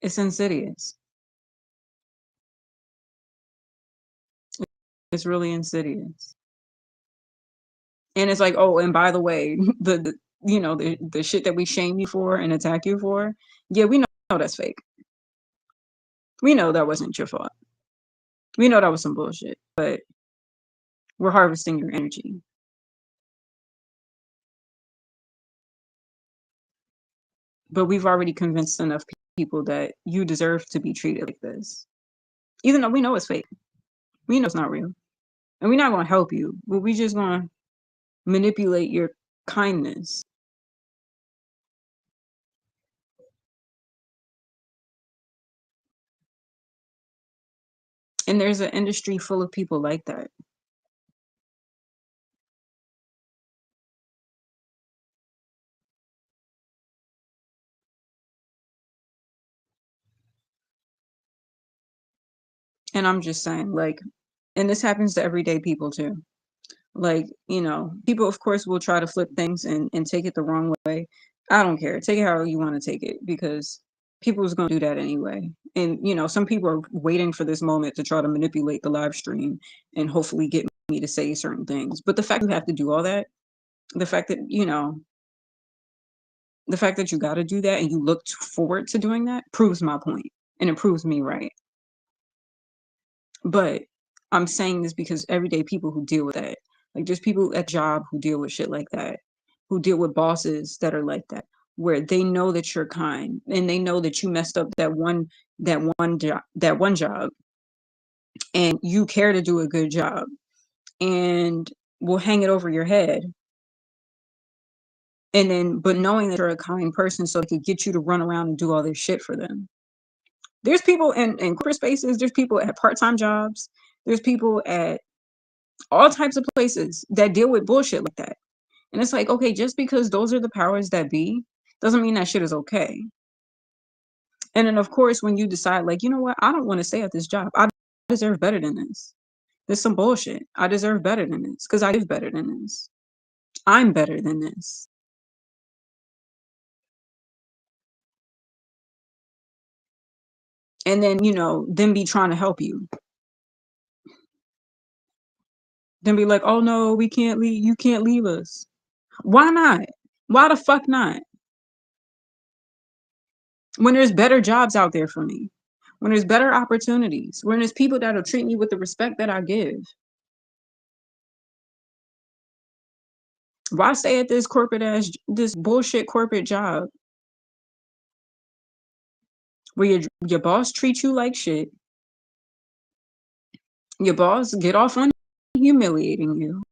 It's insidious. It's really insidious. And it's like, oh, and by the way, the shit that we shame you for and attack you for, yeah, we know that's fake. We know that wasn't your fault. We know that was some bullshit, but we're harvesting your energy. But we've already convinced enough people that you deserve to be treated like this. Even though we know it's fake. We know it's not real. And we're not going to help you, but we just going to manipulate your kindness. And there's an industry full of people like that. And I'm just saying, like, and this happens to everyday people too. Like, people, of course, will try to flip things and take it the wrong way. I don't care. Take it how you want to take it because people is going to do that anyway. And, some people are waiting for this moment to try to manipulate the live stream and hopefully get me to say certain things. But the fact you have to do all that, the fact that, the fact that you got to do that and you look forward to doing that proves my point and it proves me right. But I'm saying this because everyday people who deal with that, like there's people at job who deal with shit like that, who deal with bosses that are like that, where they know that you're kind and they know that you messed up that one job and you care to do a good job and will hang it over your head. And then, but knowing that you're a kind person so they could get you to run around and do all this shit for them. There's people in corporate spaces, there's people at part-time jobs, there's people at all types of places that deal with bullshit like that. And it's like, okay, just because those are the powers that be doesn't mean that shit is okay. And then, of course, when you decide, like, you know what, I don't want to stay at this job, I deserve better than this. There's some bullshit. I deserve better than this because I live better than this. I'm better than this. And then, them be trying to help you. Then be like, oh no, we can't leave. You can't leave us. Why not? Why the fuck not? When there's better jobs out there for me, when there's better opportunities, when there's people that'll treat me with the respect that I give. Why stay at this bullshit corporate job where your boss treats you like shit? Your boss get off on humiliating you.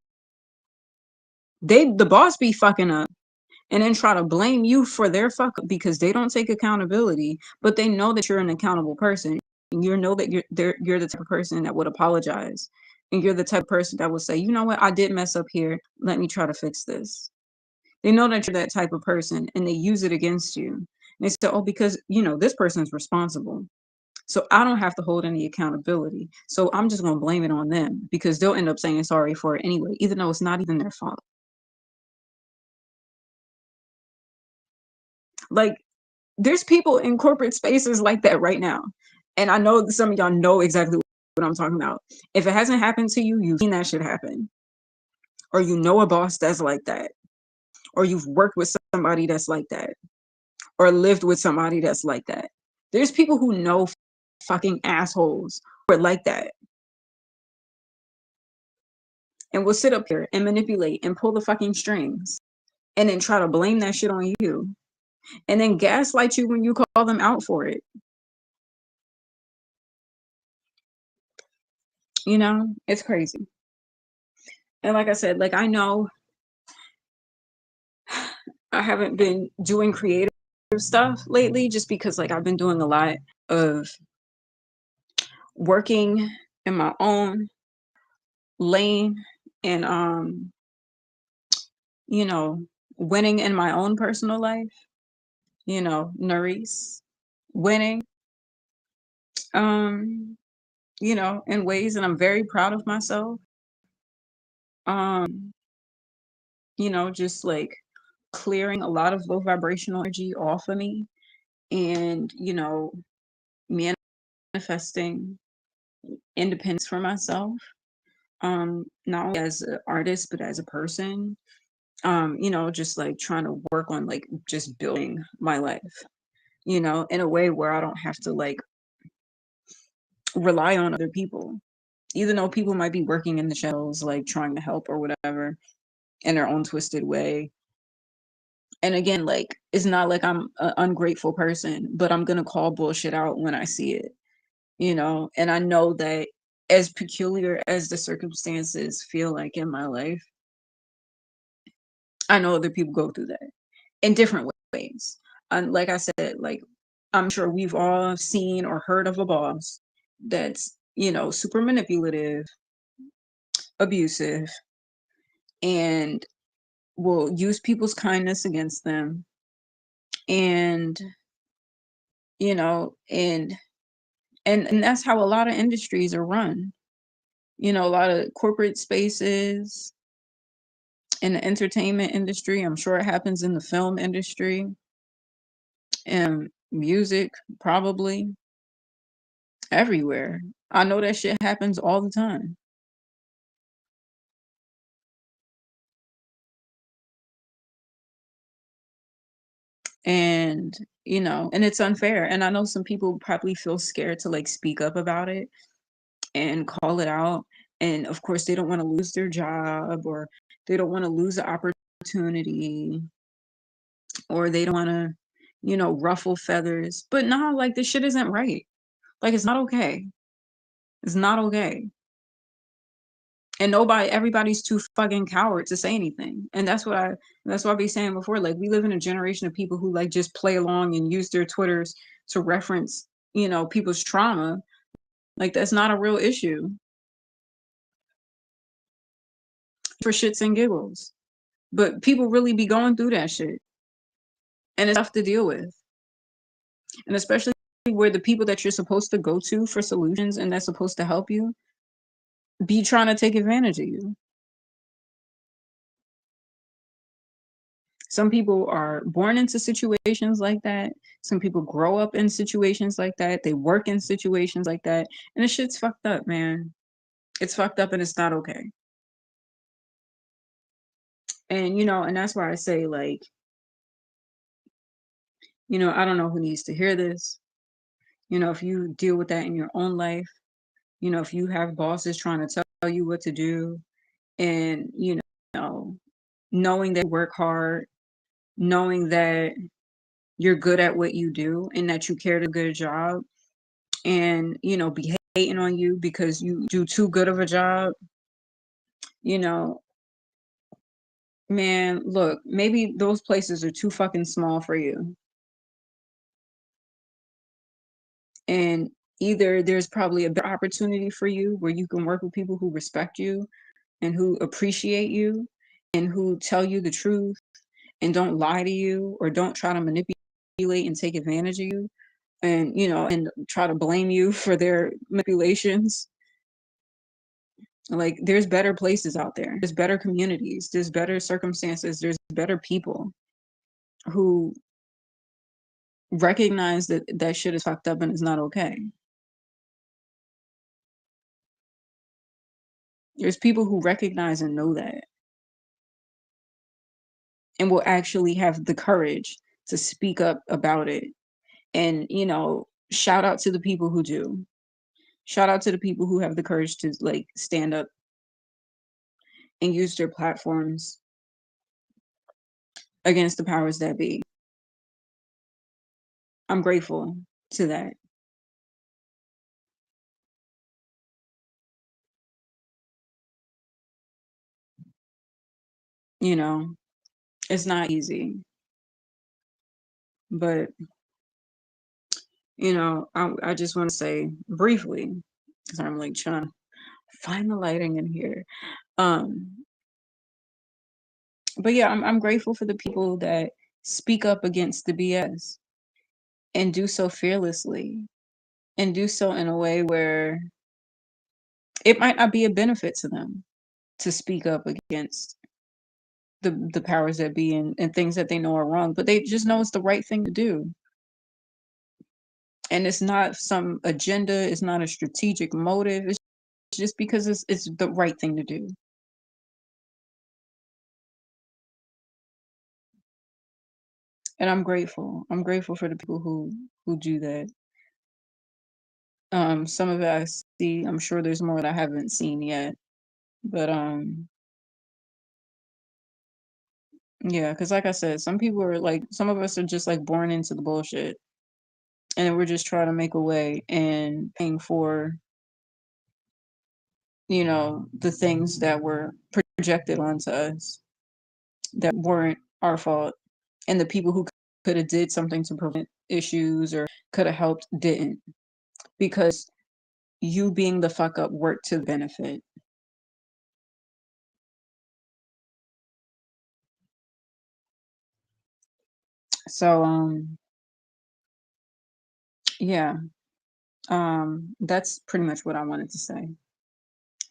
The boss be fucking up and then try to blame you for their fuck up because they don't take accountability, but they know that you're an accountable person. And you know that you're the type of person that would apologize. And you're the type of person that would say, you know what, I did mess up here. Let me try to fix this. They know that you're that type of person and they use it against you. And they say, oh, because, this person's responsible. So I don't have to hold any accountability. So I'm just going to blame it on them because they'll end up saying sorry for it anyway, even though it's not even their fault. Like, there's people in corporate spaces like that right now. And I know some of y'all know exactly what I'm talking about. If it hasn't happened to you, you've seen that shit happen. Or you know a boss that's like that. Or you've worked with somebody that's like that. Or lived with somebody that's like that. There's people who know fucking assholes who are like that. And will sit up here and manipulate and pull the fucking strings. And then try to blame that shit on you. And then gaslight you when you call them out for it. It's crazy. And like I said, like I know I haven't been doing creative stuff lately just because like I've been doing a lot of working in my own lane and you know, winning in my own personal life, Narisse, winning. um, in ways, and I'm very proud of myself. Um, just like clearing a lot of low vibrational energy off of me and, manifesting independence for myself. Not only as an artist, but as a person. Just like trying to work on like just building my life, in a way where I don't have to like rely on other people. Even though people might be working in the shadows, like trying to help or whatever in their own twisted way. And again, like it's not like I'm an ungrateful person, but I'm gonna call bullshit out when I see it, and I know that as peculiar as the circumstances feel like in my life, I know other people go through that in different ways. And like I said, like I'm sure we've all seen or heard of a boss that's, super manipulative, abusive, and will use people's kindness against them. And, you know, and and that's how a lot of industries are run. A lot of corporate spaces in the entertainment industry. I'm sure it happens in the film industry and music, probably everywhere. I know that shit happens all the time. And, and it's unfair. And I know some people probably feel scared to like speak up about it and call it out. And of course, they don't want to lose their job, or they don't want to lose the opportunity, or they don't want to, ruffle feathers. But no, like this shit isn't right. Like it's not okay. It's not okay. And everybody's too fucking coward to say anything. And that's what I be saying before. Like we live in a generation of people who like just play along and use their Twitters to reference, people's trauma. Like that's not a real issue for shits and giggles. But people really be going through that shit. And it's tough to deal with. And especially where the people that you're supposed to go to for solutions and that's supposed to help you be trying to take advantage of you. Some people are born into situations like that. Some people grow up in situations like that. They work in situations like that. And the shit's fucked up, man. It's fucked up and it's not okay. And, and that's why I say, like, I don't know who needs to hear this. If you deal with that in your own life, if you have bosses trying to tell you what to do, and, know, knowing that you work hard, knowing that you're good at what you do and that you care to do a good job, and be hating on you because you do too good of a job, you know man, look, maybe those places are too fucking small for you. And either there's probably a better opportunity for you where you can work with people who respect you and who appreciate you and who tell you the truth and don't lie to you or don't try to manipulate and take advantage of you, and and try to blame you for their manipulations. Like there's better places out there. There's better communities. There's better circumstances. There's better people who recognize that that shit is fucked up and it's not okay. There's people who recognize and know that and will actually have the courage to speak up about it. And, shout out to the people who do. Shout out to the people who have the courage to like stand up and use their platforms against the powers that be. I'm grateful to that. You know, it's not easy, but I just want to say briefly, because I'm like trying to find the lighting in here. Um, but yeah, I'm grateful for the people that speak up against the BS and do so fearlessly and do so in a way where it might not be a benefit to them to speak up against the powers that be and things that they know are wrong, but they just know it's the right thing to do. And it's not some agenda, it's not a strategic motive. It's just because it's the right thing to do. And I'm grateful. I'm grateful for the people who do that. Some of it I see. I'm sure there's more that I haven't seen yet. But yeah, because like I said, some people are like some of us are just like born into the bullshit. And then we're just trying to make a way and paying for, the things that were projected onto us that weren't our fault. And the people who could have did something to prevent issues or could have helped didn't. Because you being the fuck up worked to benefit. So yeah, that's pretty much what I wanted to say.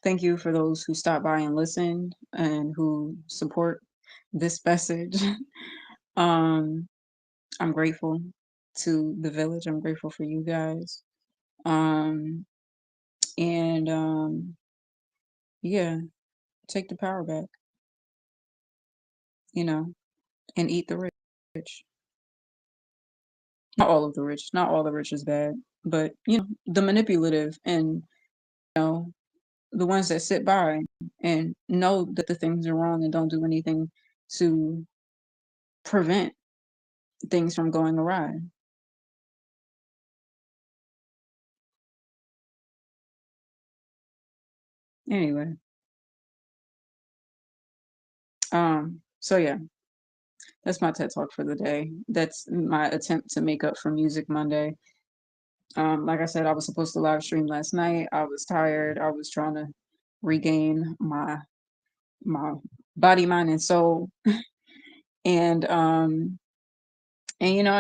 Thank you for those who stopped by and listened and who support this message. um I'm grateful to the village. I'm grateful for you guys. Um and yeah, take the power back, you know, and eat the rich. Not all of the rich. Not all the rich is bad, but the manipulative and the ones that sit by and know that the things are wrong and don't do anything to prevent things from going awry. Anyway, so yeah, that's my TED talk for the day. That's my attempt to make up for Music Monday. Like I said, I was supposed to live stream last night. I was tired. I was trying to regain my body, mind, and soul. And and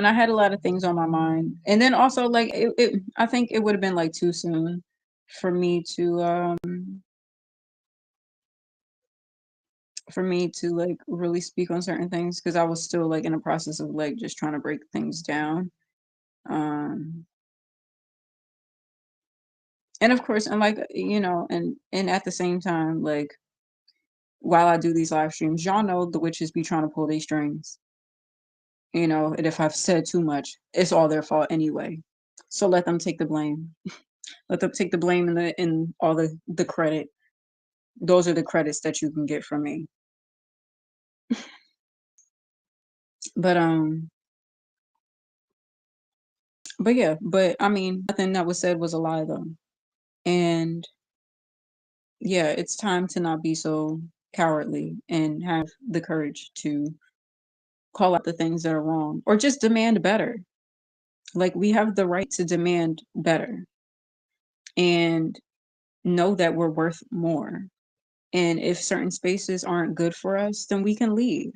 I had a lot of things on my mind. And then also like I think it would have been like too soon for me to like really speak on certain things because I was still like in the process of like just trying to break things down. Um and of course, and like and at the same time, like while I do these live streams, y'all know the witches be trying to pull these strings, and if I've said too much, it's all their fault anyway. So let them take the blame. Let them take the blame and all the credit. Those are the credits that you can get from me. But yeah, but I mean, nothing that was said was a lie though. And yeah, it's time to not be so cowardly and have the courage to call out the things that are wrong or just demand better. Like we have the right to demand better and know that we're worth more. And if certain spaces aren't good for us, then we can leave.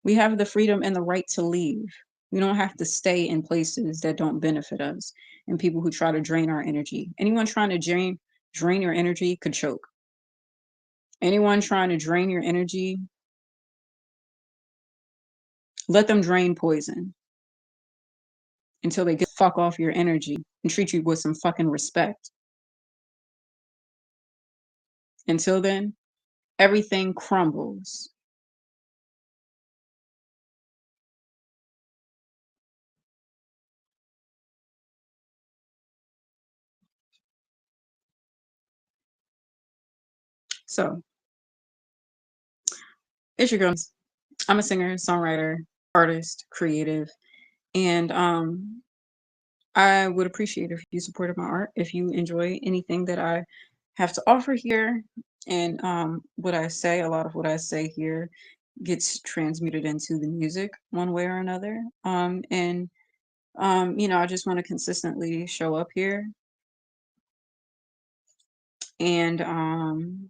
We have the freedom and the right to leave. We don't have to stay in places that don't benefit us and people who try to drain our energy. Anyone trying to drain your energy could choke. Anyone trying to drain your energy, let them drain poison until they get the fuck off your energy and treat you with some fucking respect. Until then, everything crumbles. So, it's your girl. I'm a singer, songwriter, artist, creative, and I would appreciate if you supported my art. If you enjoy anything that I have to offer here, and what I say, a lot of what I say here gets transmuted into the music one way or another. And I just want to consistently show up here, and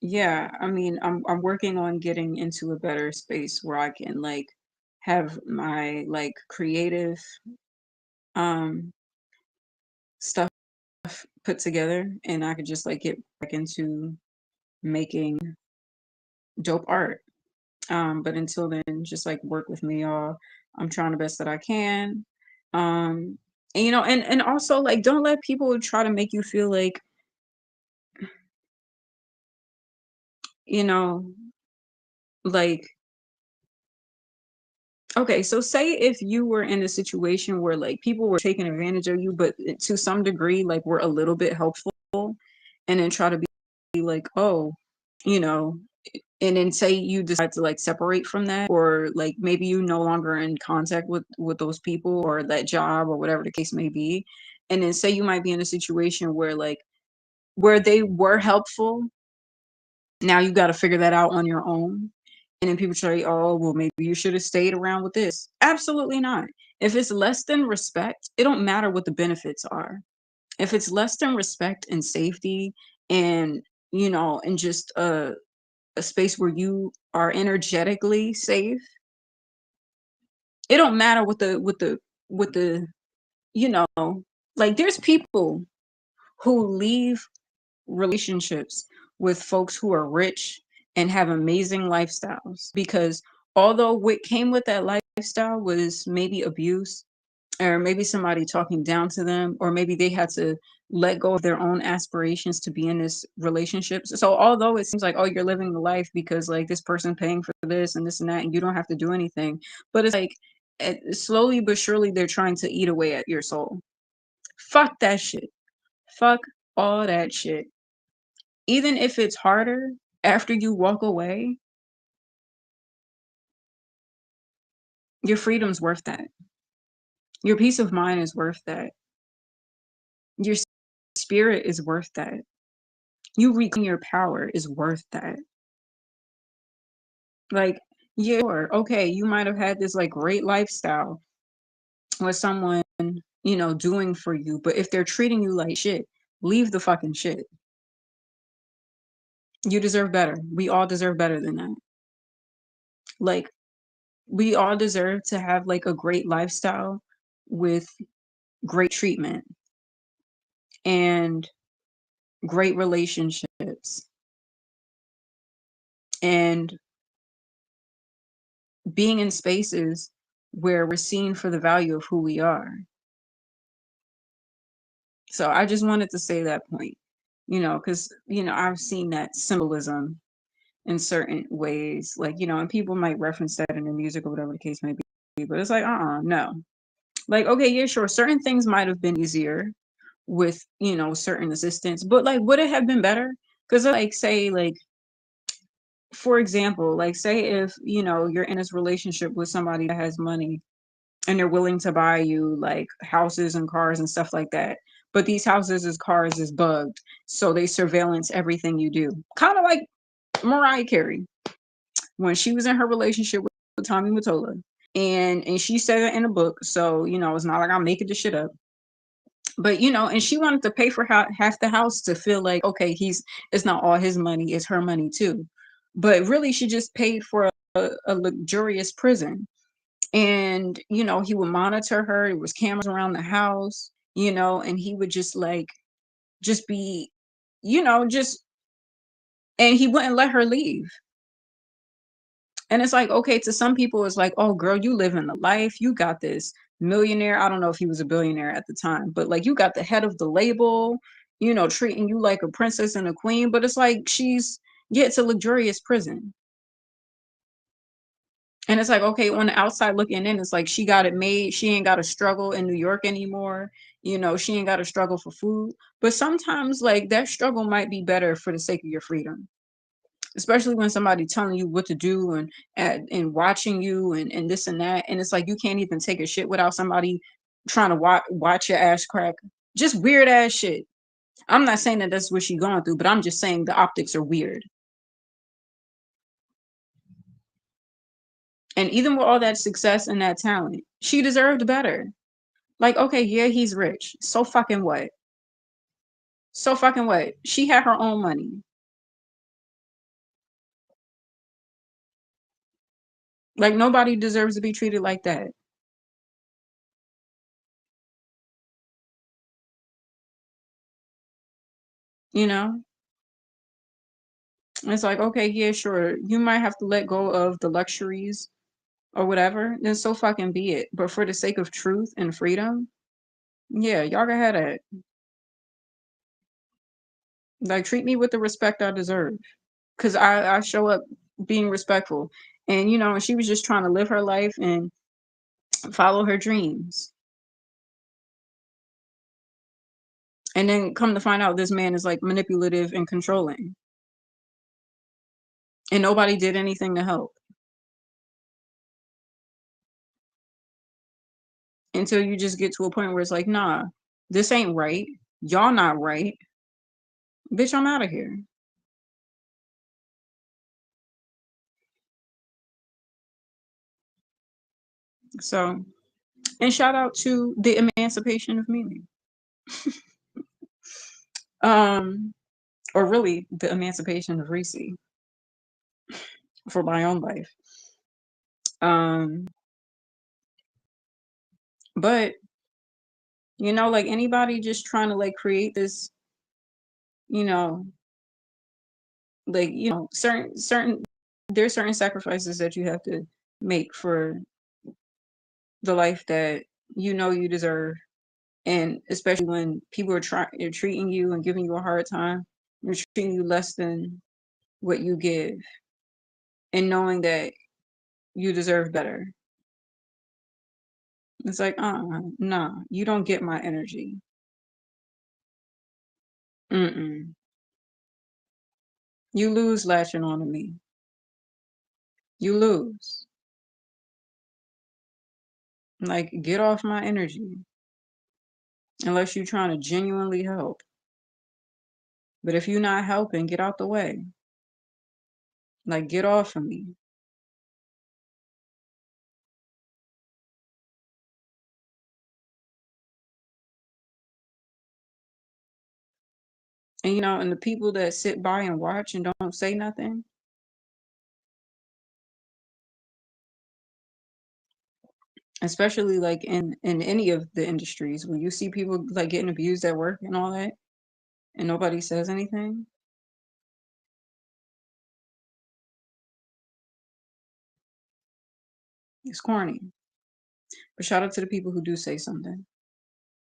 yeah, I mean, I'm working on getting into a better space where I can like have my like creative um stuff put together, and I could just like get back into making dope art. But until then, just like work with me, y'all. I'm trying the best that I can. Um, and and also like don't let people try to make you feel like, you know, like okay, so say if you were in a situation where like people were taking advantage of you, but to some degree, like were a little bit helpful, and then try to be like, oh, you know, and then say you decide to like separate from that, or like maybe you no longer in contact with those people or that job or whatever the case may be, and then say you might be in a situation where like where they were helpful, now you got to figure that out on your own. And then people say, oh, well, maybe you should have stayed around with this. Absolutely not. If it's less than respect, it don't matter what the benefits are. If it's less than respect and safety, and and just a space where you are energetically safe, it don't matter what the you know like there's people who leave relationships with folks who are rich and have amazing lifestyles, because although what came with that lifestyle was maybe abuse, or maybe somebody talking down to them, or maybe they had to let go of their own aspirations to be in this relationship. So although it seems like, oh, you're living the life because like this person paying for this and this and that, and you don't have to do anything, but it's like slowly but surely they're trying to eat away at your soul. Fuck that shit. Fuck all that shit. Even if it's harder after you walk away, your freedom's worth that. Your peace of mind is worth that. Your spirit is worth that. You reclaim your power is worth that. Like, yeah, sure, okay, you might have had this like great lifestyle with someone, doing for you, but if they're treating you like shit, leave the fucking shit. You deserve better. We all deserve better than that. Like, we all deserve to have like a great lifestyle with great treatment and great relationships and being in spaces where we're seen for the value of who we are. So I just wanted to say that point, because, I've seen that symbolism in certain ways, like, and people might reference that in the music or whatever the case may be, but it's like, no. Like, okay, yeah, sure. Certain things might have been easier with, certain assistance, but like, would it have been better? Because, like, say, like, for example, like, say if, you're in this relationship with somebody that has money and they're willing to buy you like houses and cars and stuff like that. But these houses and cars is bugged. So they surveillance everything you do. Kind of like Mariah Carey when she was in her relationship with Tommy Mottola. And she said it in a book. So, it's not like I'm making this shit up. But and she wanted to pay for half the house to feel like, okay, it's not all his money, it's her money too. But really she just paid for a luxurious prison. And he would monitor her. There was cameras around the house, and he would just like just be just, and he wouldn't let her leave. And it's like, okay, to some people it's like, oh girl, you live in the life, you got this millionaire. I don't know if he was a billionaire at the time, but like you got the head of the label, treating you like a princess and a queen. But it's like it's a luxurious prison. And it's like, okay, on the outside looking in, it's like she got it made. She ain't got to struggle in New York anymore. She ain't got to struggle for food. But sometimes, like, that struggle might be better for the sake of your freedom, especially when somebody telling you what to do and watching you and this and that. And it's like you can't even take a shit without somebody trying to watch your ass crack. Just weird ass shit. I'm not saying that that's what she's going through, but I'm just saying the optics are weird. And even with all that success and that talent, she deserved better. Like, okay, yeah, he's rich. So fucking what? So fucking what? She had her own money. Like, nobody deserves to be treated like that. you know? It's like, okay, yeah, sure. You might have to let go of the luxuries or whatever, then so fucking be it. But for the sake of truth and freedom, yeah, y'all go ahead at it. Like treat me with the respect I deserve. Cause I show up being respectful. And and she was just trying to live her life and follow her dreams. And then come to find out this man is like manipulative and controlling. And nobody did anything to help. Until you just get to a point where it's like, nah, this ain't right. Y'all not right. Bitch, I'm out of here. So, and shout out to the emancipation of Mimi. Um, or really the emancipation of Reese for my own life. Um, but like anybody just trying to like create this, you know, like, certain there's certain sacrifices that you have to make for the life that you deserve. And especially when people are treating you and giving you a hard time, they're treating you less than what you give, and knowing that you deserve better. It's like, nah, you don't get my energy. Mm-mm. You lose latching on to me. You lose. Like, get off my energy. Unless you're trying to genuinely help. But if you're not helping, get out the way. Like, get off of me. And and the people that sit by and watch and don't say nothing, especially like in any of the industries where you see people like getting abused at work and all that, and nobody says anything, it's corny. But shout out to the people who do say something.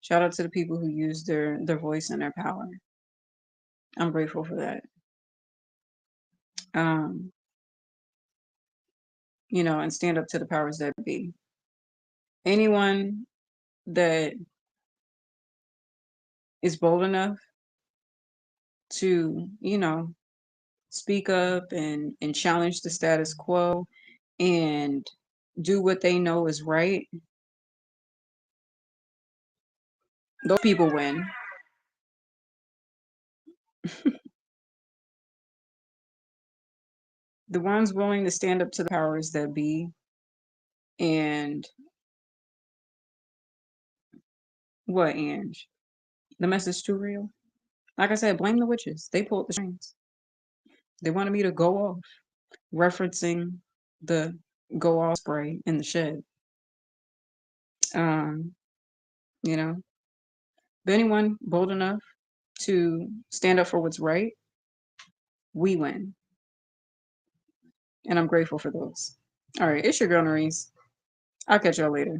Shout out to the people who use their voice and their power. I'm grateful for that. Um, and stand up to the powers that be. Anyone that is bold enough to, speak up and challenge the status quo and do what they know is right, those people win. The ones willing to stand up to the powers that be. And what, Ange? The message too real? Like I said, blame the witches. They pulled the strings. They wanted me to go off, referencing the go off spray in the shed. Um, you know, but anyone bold enough to stand up for what's right, we win. And I'm grateful for those. All right, it's your girl, Narisse. I'll catch y'all later.